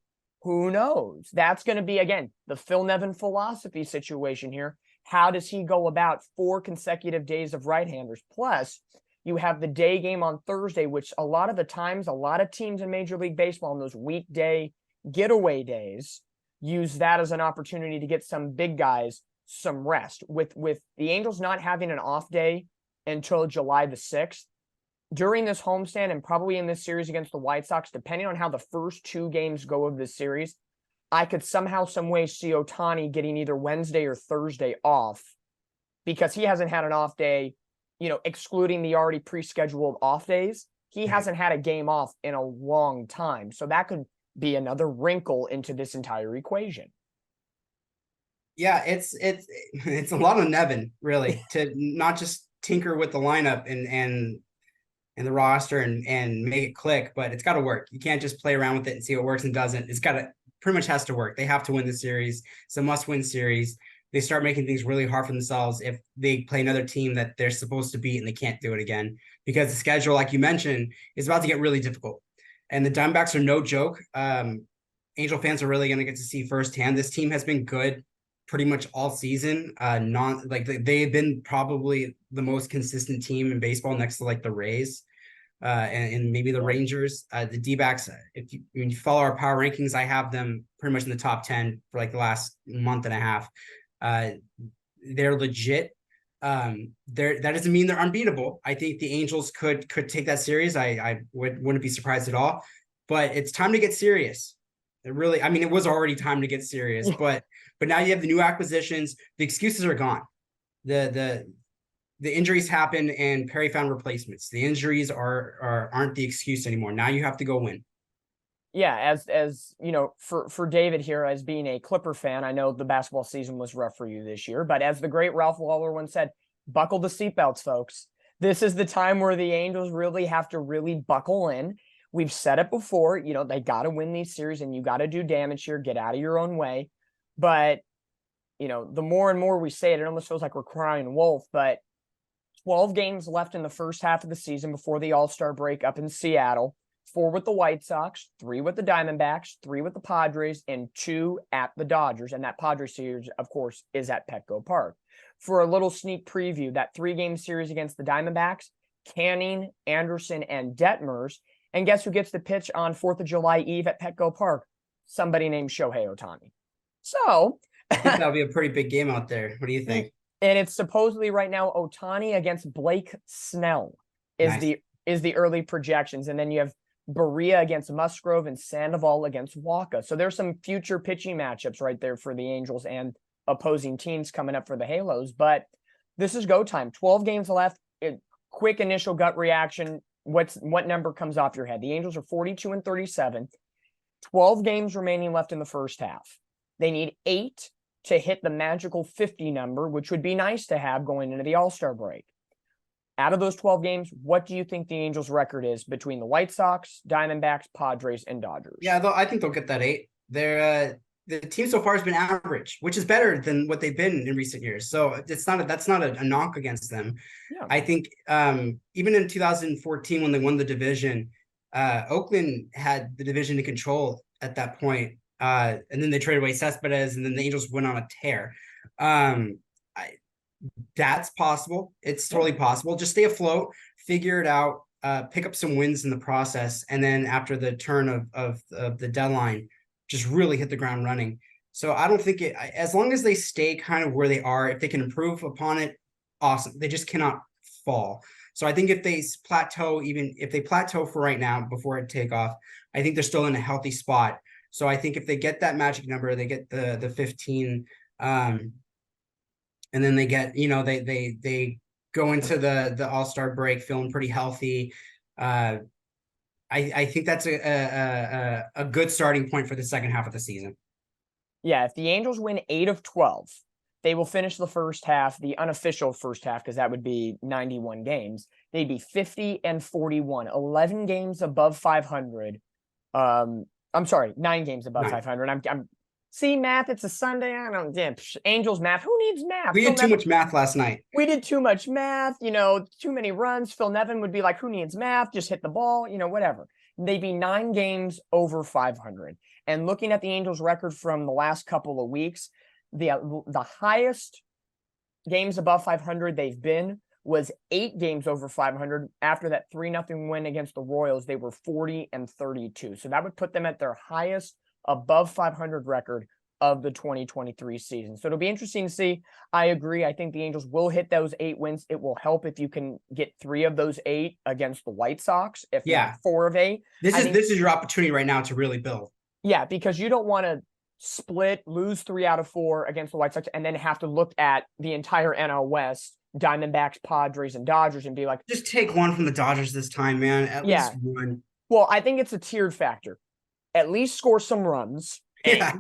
Speaker 1: Who knows? That's going to be, again, the Phil Nevin philosophy situation here. How does he go about 4 consecutive days of right-handers? Plus, you have the day game on Thursday, which a lot of the times, a lot of teams in Major League Baseball on those weekday getaway days use that as an opportunity to get some big guys some rest. With the Angels not having an off day until July the 6th, during this homestand and probably in this series against the White Sox, depending on how the first 2 games go of this series, I could somehow, some way see Ohtani getting either Wednesday or Thursday off because he hasn't had an off day, excluding the already pre-scheduled off days. He hasn't had a game off in a long time. So that could be another wrinkle into this entire equation.
Speaker 2: Yeah, it's a lot of Nevin, really, to not just tinker with the lineup and the roster and make it click, but it's got to work. You can't just play around with it and see what works and doesn't. It's got to pretty much has to work. They have to win the series. It's a must-win series. They start making things really hard for themselves if they play another team that they're supposed to beat and they can't do it again, because the schedule, like you mentioned, is about to get really difficult. And the Diamondbacks are no joke. Angel fans are really going to get to see firsthand. This team has been good pretty much all season. They've been probably the most consistent team in baseball next to like the Rays. And maybe the Rangers, the D-backs, when you follow our power rankings, I have them pretty much in the top 10 for like the last month and a half. They're legit. That doesn't mean they're unbeatable. I think the Angels could take that series. I wouldn't be surprised at all, but it's time to get serious. It was already time to get serious, but now you have the new acquisitions. The excuses are gone. The injuries happen and Perry found replacements. The injuries aren't the excuse anymore. Now you have to go win.
Speaker 1: Yeah, as for David here, as being a Clipper fan, I know the basketball season was rough for you this year, but as the great Ralph Lawler once said, buckle the seatbelts, folks. This is the time where the Angels really have to really buckle in. We've said it before, they got to win these series and you got to do damage here, get out of your own way. But, the more and more we say it, it almost feels like we're crying wolf, but 12 games left in the first half of the season before the All-Star break up in Seattle. 4 with the White Sox, 3 with the Diamondbacks, 3 with the Padres, and 2 at the Dodgers. And that Padres series, of course, is at Petco Park. For a little sneak preview, that 3-game series against the Diamondbacks, Canning, Anderson, and Detmers. And guess who gets to pitch on 4th of July Eve at Petco Park? Somebody named Shohei Ohtani. So
Speaker 2: I think that'll be a pretty big game out there. What do you think?
Speaker 1: And it's supposedly right now Ohtani against Blake Snell is the early projections. And then you have Berea against Musgrove and Sandoval against Waka. So there's some future pitching matchups right there for the Angels and opposing teams coming up for the Halos. But this is go time. 12 games left. Quick initial gut reaction. What number comes off your head? The Angels are 42-37. 12 games remaining left in the first half. They need 8 to hit the magical 50 number, which would be nice to have going into the All-Star break. Out of those 12 games, what do you think the Angels' record is between the White Sox, Diamondbacks, Padres, and Dodgers?
Speaker 2: Yeah, I think they'll get that 8. The team so far has been average, which is better than what they've been in recent years. So that's not a knock against them. Yeah. I think even in 2014 when they won the division, Oakland had the division to control at that point. And then they traded away Cespedes, and then the Angels went on a tear. That's possible. It's totally possible. Just stay afloat, figure it out, pick up some wins in the process, and then after the turn of the deadline, just really hit the ground running. So I don't think as long as they stay kind of where they are, if they can improve upon it, awesome. They just cannot fall. So I think if they plateau, even if they plateau for right now before it take off, I think they're still in a healthy spot. So I think if they get that magic number, they get the 15, and then they get, they go into the All-Star break feeling pretty healthy. I think that's a good starting point for the second half of the season.
Speaker 1: Yeah, if the Angels win 8 of 12, they will finish the first half, the unofficial first half, because that would be 91 games. They'd be 50 and 41, 11 games above 500. I'm sorry, 9 games above 500. I'm see math. It's a Sunday. I don't Angels math. Who needs math?
Speaker 2: We did too much math last night.
Speaker 1: We did too much math. Too many runs. Phil Nevin would be like, "Who needs math? Just hit the ball." Whatever. They'd be 9 games over 500. And looking at the Angels' record from the last couple of weeks, the highest games above 500 they've been was 8 games over 500. After that 3-0 win against the Royals, they were 40 and 32. So that would put them at their highest above 500 record of the 2023 season. So it'll be interesting to see. I agree. I think the Angels will hit those 8 wins. It will help if you can get 3 of those 8 against the White Sox, if not 4 of 8.
Speaker 2: This is your opportunity right now to really build.
Speaker 1: Yeah, because you don't want to split, lose 3 out of 4 against the White Sox, and then have to look at the entire NL West, Diamondbacks, Padres, and Dodgers, and be like,
Speaker 2: just take one from the Dodgers this time, man. At least one.
Speaker 1: Well, I think it's a tiered factor. At least score some runs.
Speaker 2: Yeah.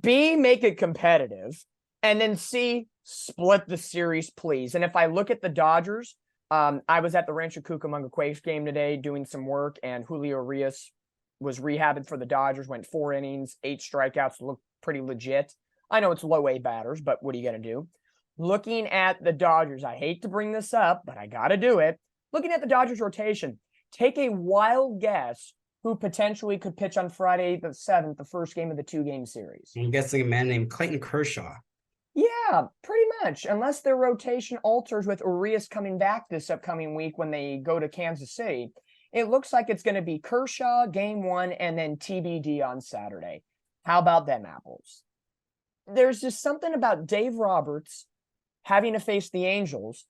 Speaker 1: B, make it competitive. And then C, split the series, please. And if I look at the Dodgers, I was at the Rancho Cucamonga Quakes game today doing some work, and Julio Urias was rehabbing for the Dodgers, went 4 innings, 8 strikeouts, looked pretty legit. I know it's low A batters, but what are you going to do? Looking at the Dodgers, I hate to bring this up, but I got to do it. Looking at the Dodgers rotation, take a wild guess who potentially could pitch on Friday the 7th, the first game of the 2-game series.
Speaker 2: I'm guessing a man named Clayton Kershaw.
Speaker 1: Yeah, pretty much. Unless their rotation alters with Urias coming back this upcoming week when they go to Kansas City. It looks like it's going to be Kershaw game 1 and then TBD on Saturday. How about them apples? There's just something about Dave Roberts having to face the Angels,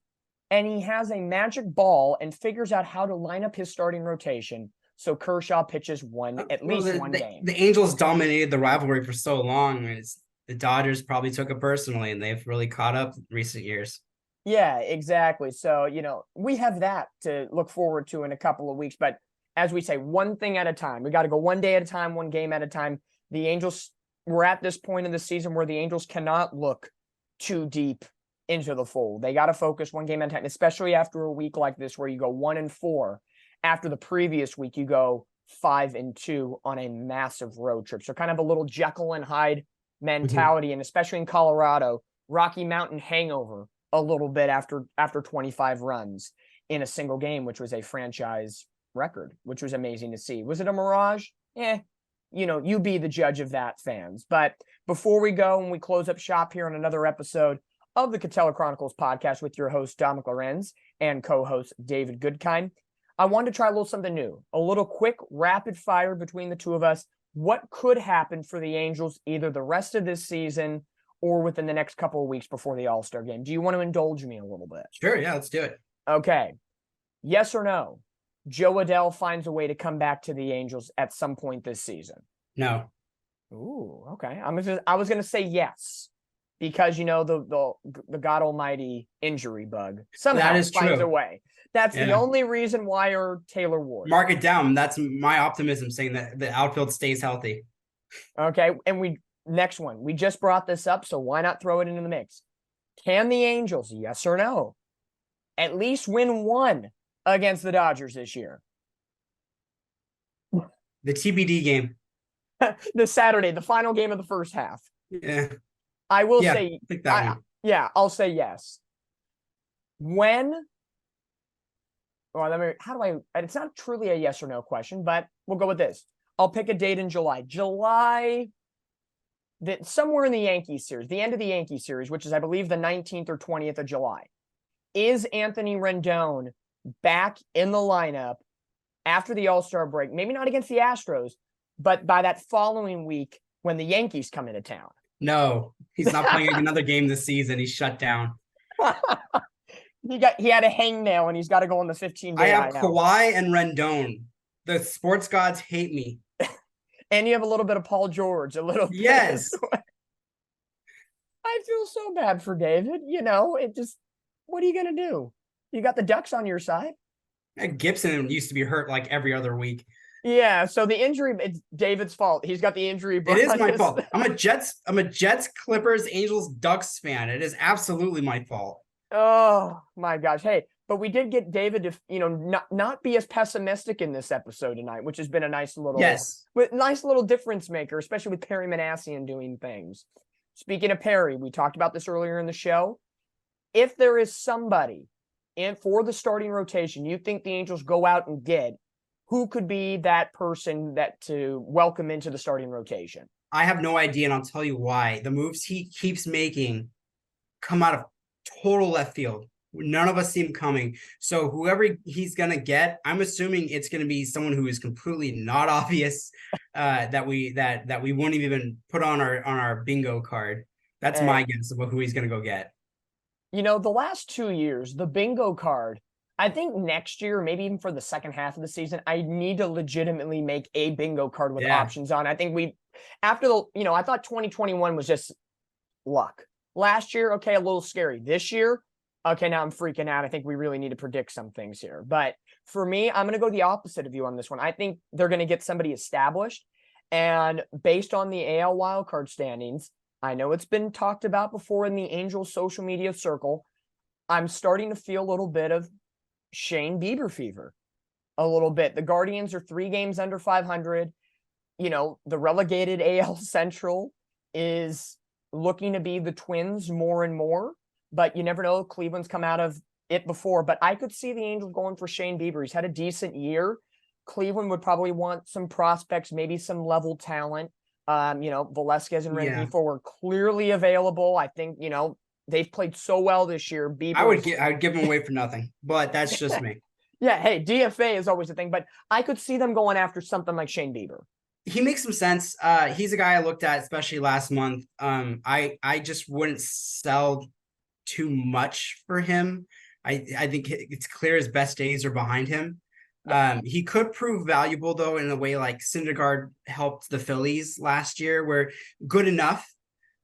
Speaker 1: and he has a magic ball and figures out how to line up his starting rotation. So Kershaw pitches at least one game.
Speaker 2: The Angels dominated the rivalry for so long. The Dodgers probably took it personally, and they've really caught up in recent years.
Speaker 1: Yeah, exactly. So, we have that to look forward to in a couple of weeks. But as we say, one thing at a time. We got to go one day at a time, one game at a time. The Angels, we're at this point in the season where the Angels cannot look too deep into the fold. They got to focus one game at a time, especially after a week like this where you go 1-4. After the previous week, you go 5-2 on a massive road trip. So kind of a little Jekyll and Hyde mentality, and especially in Colorado, Rocky Mountain hangover a little bit after 25 runs in a single game, which was a franchise record, which was amazing to see. Was it a mirage? You be the judge of that, fans. But before we go and we close up shop here on another episode of the Katella Chronicles podcast with your host, Dominick Lorenz, and co-host David Goodkind, I wanted to try a little something new, a little quick rapid fire between the two of us. What could happen for the Angels either the rest of this season or within the next couple of weeks before the All-Star game? Do you want to indulge me a little bit?
Speaker 2: Sure, yeah, let's do it.
Speaker 1: Okay. Yes or no? Joe Adell finds a way to come back to the Angels at some point this season?
Speaker 2: No.
Speaker 1: Ooh, okay. I was going to say yes, because the God Almighty injury bug somehow finds a way. That's the only reason why, or Taylor Ward.
Speaker 2: Mark it down. That's my optimism, saying that the outfield stays healthy.
Speaker 1: Okay, and next one. We just brought this up, so why not throw it into the mix? Can the Angels, yes or no, at least win one against the Dodgers this year?
Speaker 2: The TBD game.
Speaker 1: The Saturday, the final game of the first half.
Speaker 2: Yeah.
Speaker 1: I will say,
Speaker 2: I think that one.
Speaker 1: Yeah, I'll say yes. It's not truly a yes or no question, but we'll go with this. I'll pick a date in July. Somewhere in the Yankees series, the end of the Yankees series, which is, I believe, the 19th or 20th of July. Is Anthony Rendon back in the lineup after the All-Star break? Maybe not against the Astros, but by that following week when the Yankees come into town.
Speaker 2: No, he's not playing another game this season. He's shut down.
Speaker 1: He had a hangnail and he's got to go on the 15-day.
Speaker 2: I have Kawhi and Rendon. The sports gods hate me.
Speaker 1: And you have a little bit of Paul George, a little bit.
Speaker 2: Yes.
Speaker 1: I feel so bad for David. What are you going to do? You got the Ducks on your side.
Speaker 2: Gibson used to be hurt like every other week.
Speaker 1: Yeah, so the injury, it's David's fault. He's got the injury
Speaker 2: It
Speaker 1: bug
Speaker 2: is
Speaker 1: on
Speaker 2: my
Speaker 1: his.
Speaker 2: fault. I'm a Jets, Clippers, Angels, Ducks fan. It is absolutely my fault.
Speaker 1: Oh my gosh. Hey, but we did get David to, not be as pessimistic in this episode tonight, which has been a
Speaker 2: Yes.
Speaker 1: nice little difference maker, especially with Perry Minasian doing things. Speaking of Perry, we talked about this earlier in the show. If there is somebody for the starting rotation you think the Angels go out and get, who could be that person that to welcome into the starting rotation?
Speaker 2: I have no idea, and I'll tell you why. The moves he keeps making come out of total left field. None of us see him coming. So whoever he's gonna get, I'm assuming it's gonna be someone who is completely not obvious that we won't even put on our bingo card. That's my guess about who he's gonna go get.
Speaker 1: The last 2 years, the bingo card, I think next year, maybe even for the second half of the season, I need to legitimately make a bingo card with options on. I think after I thought 2021 was just luck. Last year, okay, a little scary. This year, okay, now I'm freaking out. I think we really need to predict some things here. But for me, I'm going to go the opposite of you on this one. I think they're going to get somebody established. And based on the AL wildcard standings, I know it's been talked about before in the Angels social media circle. I'm starting to feel a little bit of Shane Bieber fever. A little bit. The Guardians are 3 games under 500. The relegated AL Central is looking to be the Twins more and more, but you never know. Cleveland's come out of it before, but I could see the Angels going for Shane Bieber. He's had a decent year. Cleveland would probably want some prospects, maybe some level talent. Velasquez and Rengifo were clearly available. I think, they've played so well this year. Bieber,
Speaker 2: I would give him away for nothing, but that's just me.
Speaker 1: Yeah, hey, DFA is always a thing, but I could see them going after something like Shane Bieber.
Speaker 2: He makes some sense. He's a guy I looked at, especially last month. I just wouldn't sell too much for him. I think it's clear his best days are behind him. He could prove valuable though in a way like Syndergaard helped the Phillies last year, where good enough.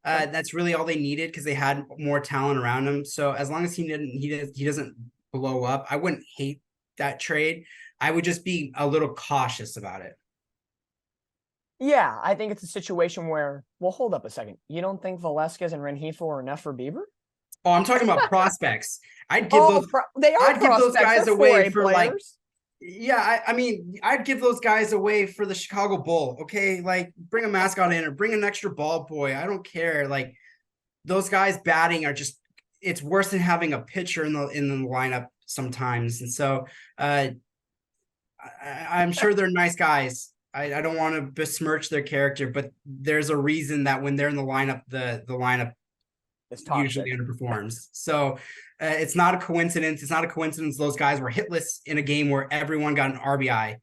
Speaker 2: That's really all they needed because they had more talent around him. So as long as he doesn't blow up, I wouldn't hate that trade. I would just be a little cautious about it.
Speaker 1: Yeah, I think it's a situation where, well, hold up a second. You don't think Velasquez and Rengifo are enough for Bieber?
Speaker 2: Oh, I'm talking about prospects. I'd give those guys away for players. I'd give those guys away for the Chicago Bull. Okay, like bring a mascot in or bring an extra ball boy. I don't care. Like those guys batting are just, it's worse than having a pitcher in the lineup sometimes. And so I'm sure they're nice guys. I don't want to besmirch their character, but there's a reason that when they're in the lineup, the lineup usually underperforms. So it's not a coincidence. It's not a coincidence those guys were hitless in a game where everyone got an RBI.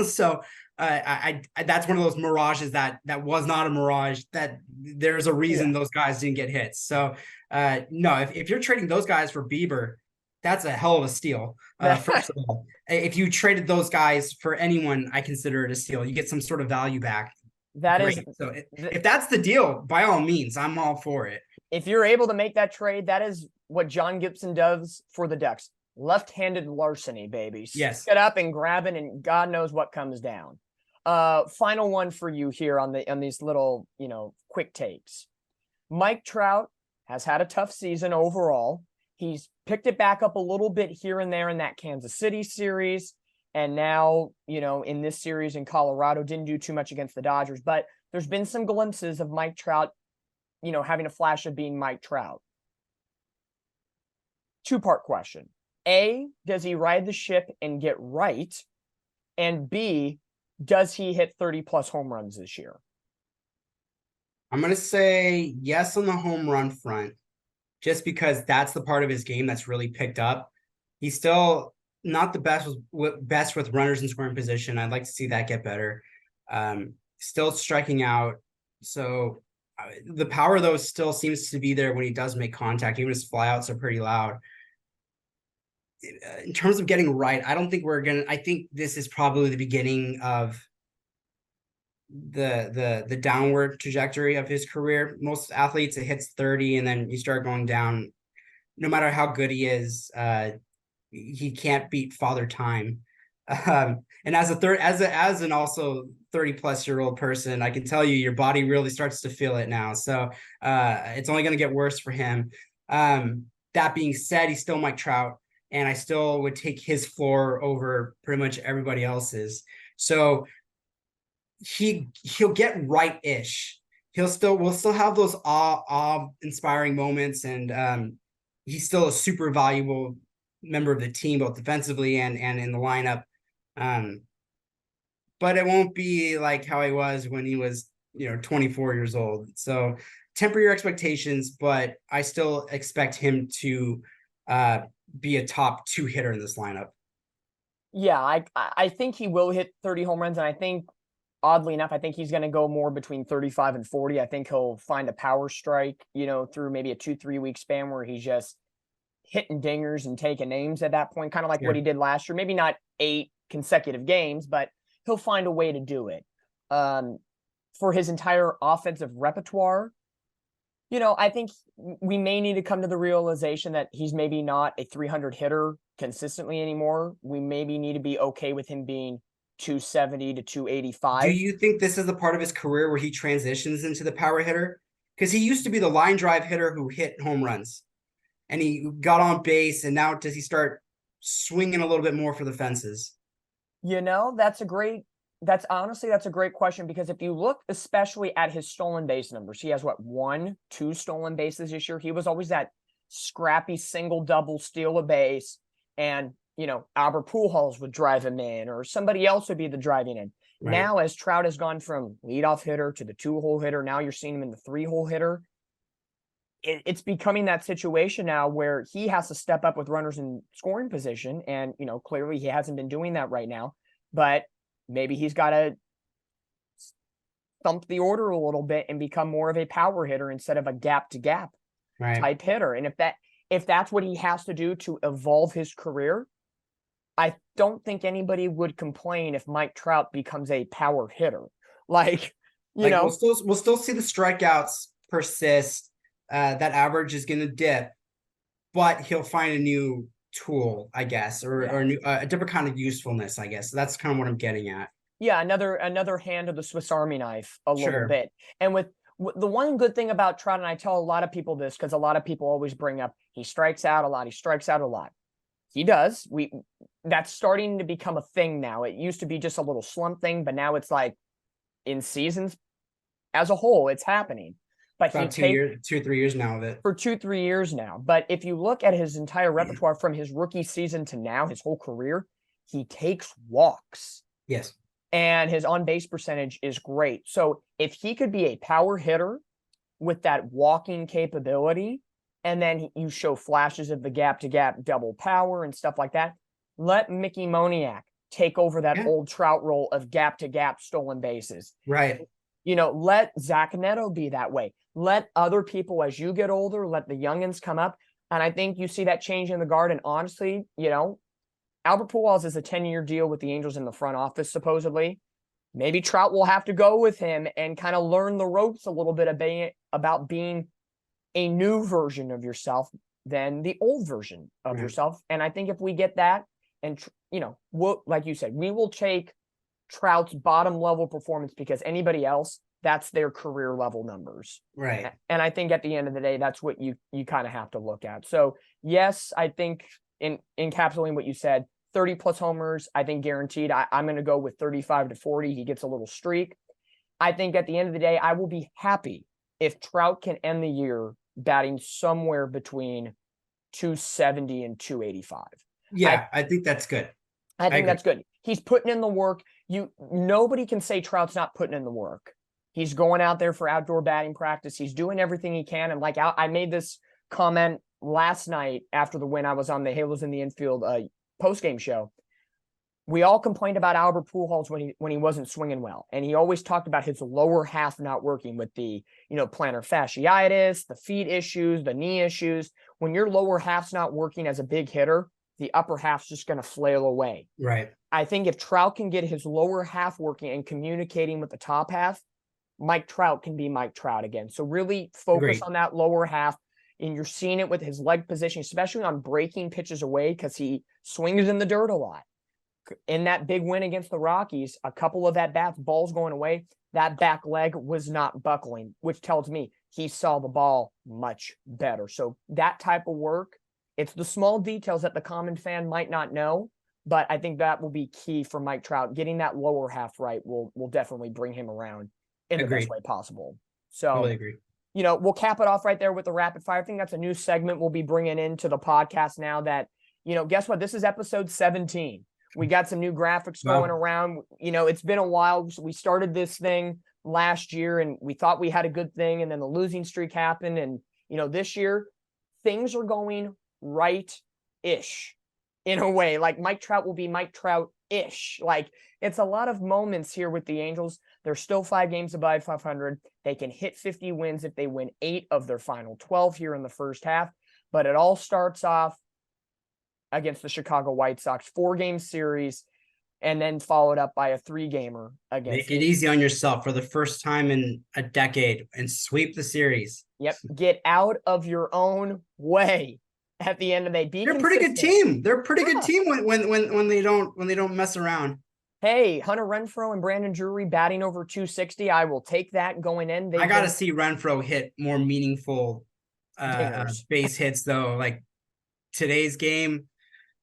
Speaker 2: So that's one of those mirages that was not a mirage, that there's a reason those guys didn't get hits. So no, if you're trading those guys for Bieber, that's a hell of a steal. First of all, if you traded those guys for anyone, I consider it a steal. You get some sort of value back. So if that's the deal, by all means, I'm all for it.
Speaker 1: If you're able to make that trade, that is what John Gibson does for the Ducks. Left-handed larceny, baby.
Speaker 2: Yes.
Speaker 1: Get up and grab it, and God knows what comes down. Final one for you here on these little, quick takes. Mike Trout has had a tough season overall. He's picked it back up a little bit here and there in that Kansas City series. And now, in this series in Colorado, didn't do too much against the Dodgers. But there's been some glimpses of Mike Trout, having a flash of being Mike Trout. 2-part question. A, does he ride the ship and get right? And B, does he hit 30-plus home runs this year?
Speaker 2: I'm going to say yes on the home run front, just because that's the part of his game that's really picked up. He's still not the best with runners in scoring position. I'd like to see that get better. Still striking out. So the power, though, still seems to be there when he does make contact. Even his flyouts are pretty loud. In terms of getting right, I don't think I think this is probably the beginning of the downward trajectory of his career. Most athletes, it hits 30 and then you start going down. No matter how good he is, he can't beat Father Time. And as an also 30-plus-year-old person, I can tell you your body really starts to feel it now. So it's only going to get worse for him. That being said, he's still Mike Trout, and I still would take his floor over pretty much everybody else's. So he'll get right-ish. We'll still have those awe inspiring moments, and he's still a super valuable member of the team, both defensively and in the lineup. But it won't be like how he was when he was 24 years old. So temper your expectations, but I still expect him to be a top 2 hitter in this lineup.
Speaker 1: Yeah, I think he will hit 30 home runs, and I think, oddly enough, I think he's going to go more between 35 and 40. I think he'll find a power strike, through maybe a 2-3 week span where he's just hitting dingers and taking names at that point, kind of like what he did last year. Maybe not 8 consecutive games, but he'll find a way to do it. For his entire offensive repertoire, I think we may need to come to the realization that he's maybe not a 300 hitter consistently anymore. We maybe need to be okay with him being 270 to 285.
Speaker 2: Do you think this is the part of his career where he transitions into the power hitter? Because he used to be the line drive hitter who hit home runs, and he got on base, and now does he start swinging a little bit more for the fences?
Speaker 1: That's a great question, because if you look especially at his stolen base numbers, he has 2 stolen bases this year. He was always that scrappy single, double, steal a base, and Albert Pujols would drive him in, or somebody else would be the driving in. Right. Now, as Trout has gone from leadoff hitter to the 2-hole hitter, now you're seeing him in the 3-hole hitter. It's becoming that situation now where he has to step up with runners in scoring position. And, clearly he hasn't been doing that right now, but maybe he's got to thump the order a little bit and become more of a power hitter instead of a gap to gap type hitter. And if that's what he has to do to evolve his career, I don't think anybody would complain if Mike Trout becomes a power hitter. We'll
Speaker 2: still see the strikeouts persist. That average is going to dip, but he'll find a new tool, I guess, or a different kind of usefulness, I guess. That's kind of what I'm getting at.
Speaker 1: Yeah, another hand of the Swiss Army knife a little bit. And with the one good thing about Trout, and I tell a lot of people this because a lot of people always bring up he strikes out a lot. He does. That's starting to become a thing now. It used to be just a little slump thing, but now it's like in seasons as a whole, it's happening. But
Speaker 2: about 2 or 3 years now of it.
Speaker 1: For 2-3 years now. But if you look at his entire repertoire from his rookie season to now, his whole career, he takes walks.
Speaker 2: Yes.
Speaker 1: And his on-base percentage is great. So if he could be a power hitter with that walking capability, and then you show flashes of the gap-to-gap double power and stuff like that, let Mickey Moniak take over that old Trout role of gap-to-gap stolen bases.
Speaker 2: Right.
Speaker 1: Let Zach Neto be that way. Let other people, as you get older, let the youngins come up. And I think you see that change in the guard. And honestly, Albert Pujols is a 10-year deal with the Angels in the front office, supposedly. Maybe Trout will have to go with him and kind of learn the ropes a little bit about being a new version of yourself than the old version of yourself. And I think if we get that, and, like you said, we will take Trout's bottom level performance because anybody else, that's their career level numbers.
Speaker 2: Right.
Speaker 1: And I think at the end of the day, that's what you kind of have to look at. So yes, I think in encapsulating what you said, 30 plus homers, I think guaranteed. I'm going to go with 35 to 40. He gets a little streak. I think at the end of the day, I will be happy if Trout can end the year batting somewhere between 270 and 285.
Speaker 2: Yeah, I think that's good.
Speaker 1: I think that's good. He's putting in the work. Nobody can say Trout's not putting in the work. He's going out there for outdoor batting practice. He's doing everything he can. And I made this comment last night after the win. I was on the Halos in the Infield post-game show. We all complained about Albert Pujols when he wasn't swinging well. And he always talked about his lower half not working with the, plantar fasciitis, the feet issues, the knee issues. When your lower half's not working as a big hitter, the upper half's just going to flail away.
Speaker 2: Right.
Speaker 1: I think if Trout can get his lower half working and communicating with the top half, Mike Trout can be Mike Trout again. So really focus on that lower half. And you're seeing it with his leg position, especially on breaking pitches away because he swings in the dirt a lot. in that big win against the Rockies, a couple of at-bats, balls going away, that back leg was not buckling, which tells me he saw the ball much better. So that type of work, it's the small details that the common fan might not know, but I think that will be key for Mike Trout. Getting that lower half right will definitely bring him around in the best way possible. So,
Speaker 2: Totally agree.
Speaker 1: We'll cap it off right there with the rapid fire. I think that's a new segment we'll be bringing into the podcast now that, guess what? This is episode 17. We got some new graphics going around. It's been a while. We started this thing last year and we thought we had a good thing. And then the losing streak happened. And, this year things are going right-ish in a way. Like Mike Trout will be Mike Trout-ish. Like it's a lot of moments here with the Angels. They're still 5 games above 500. They can hit 50 wins if they win 8 of their final 12 here in the first half. But it all starts off against the Chicago White Sox, 4-game series, and then followed up by a 3-gamer against.
Speaker 2: Make it easy on yourself for the first time in a decade and sweep the series.
Speaker 1: Yep. Get out of your own way at the end of the day.
Speaker 2: They're a pretty good team. They're a pretty good team when they don't mess around.
Speaker 1: Hey, Hunter Renfroe and Brandon Drury batting over 260. I will take that going in.
Speaker 2: I got to see Renfroe hit more meaningful base hits, though. Like today's game,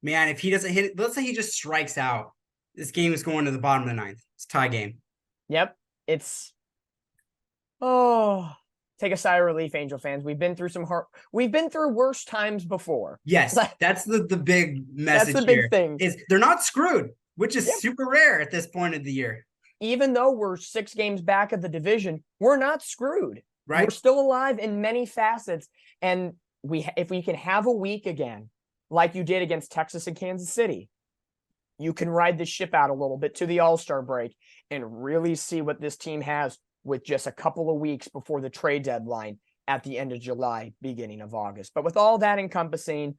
Speaker 2: man, if he doesn't hit it, let's say he just strikes out. This game is going to the bottom of the 9th. It's a tie game.
Speaker 1: Yep. Take a sigh of relief, Angel fans. We've been through worse times before.
Speaker 2: Yes, that's the big message.
Speaker 1: That's the big thing.
Speaker 2: Is they're not screwed, which is super rare at this point of the year.
Speaker 1: Even though we're 6 games back of the division, we're not screwed.
Speaker 2: Right.
Speaker 1: We're still alive in many facets. And if we can have a week again, like you did against Texas and Kansas City, you can ride the ship out a little bit to the All-Star break and really see what this team has with just a couple of weeks before the trade deadline at the end of July, beginning of August. But with all that encompassing,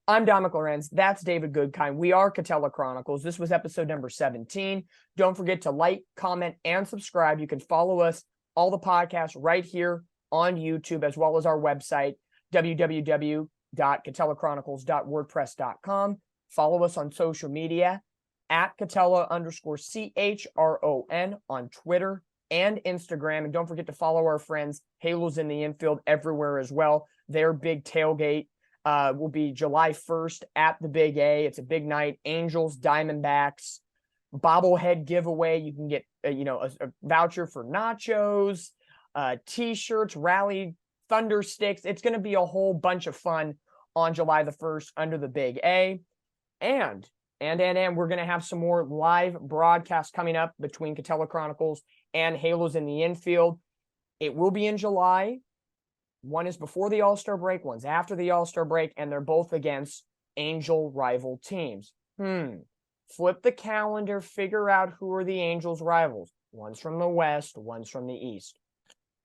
Speaker 1: I'm Dominick Lorenz. That's David Goodkind. We are Katella Chronicles. This was episode number 17. Don't forget to like, comment, and subscribe. You can follow us, all the podcasts right here on YouTube, as well as our website, www.katellachronicles.wordpress.com. Follow us on social media at Katella_CHRON on Twitter and Instagram. And don't forget to follow our friends, Halos in the Infield, everywhere as well. Their big tailgate will be July 1st at the Big A. It's a big night. Angels, Diamondbacks, bobblehead giveaway. You can get, a voucher for nachos, T-shirts, rally, thunder sticks. It's going to be a whole bunch of fun on July the 1st under the Big A. And we're going to have some more live broadcasts coming up between Katella Chronicles and Halos in the Infield. It will be in July. One is before the All-Star break, one's after the All-Star break, and they're both against Angel rival teams. Flip the calendar, figure out who are the Angels' rivals. One's from the West, one's from the East.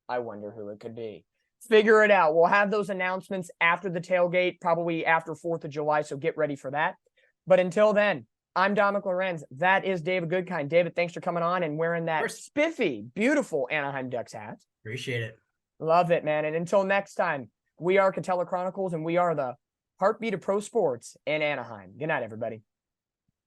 Speaker 1: I wonder who it could be. Figure it out. We'll have those announcements after the tailgate, probably after 4th of July, so get ready for that. But until then, I'm Dominick Lorenz. That is David Goodkind. David, thanks for coming on and wearing that spiffy, beautiful Anaheim Ducks hat.
Speaker 2: Appreciate it.
Speaker 1: Love it, man. And until next time, we are Katella Chronicles, and we are the heartbeat of pro sports in Anaheim. Good night, everybody.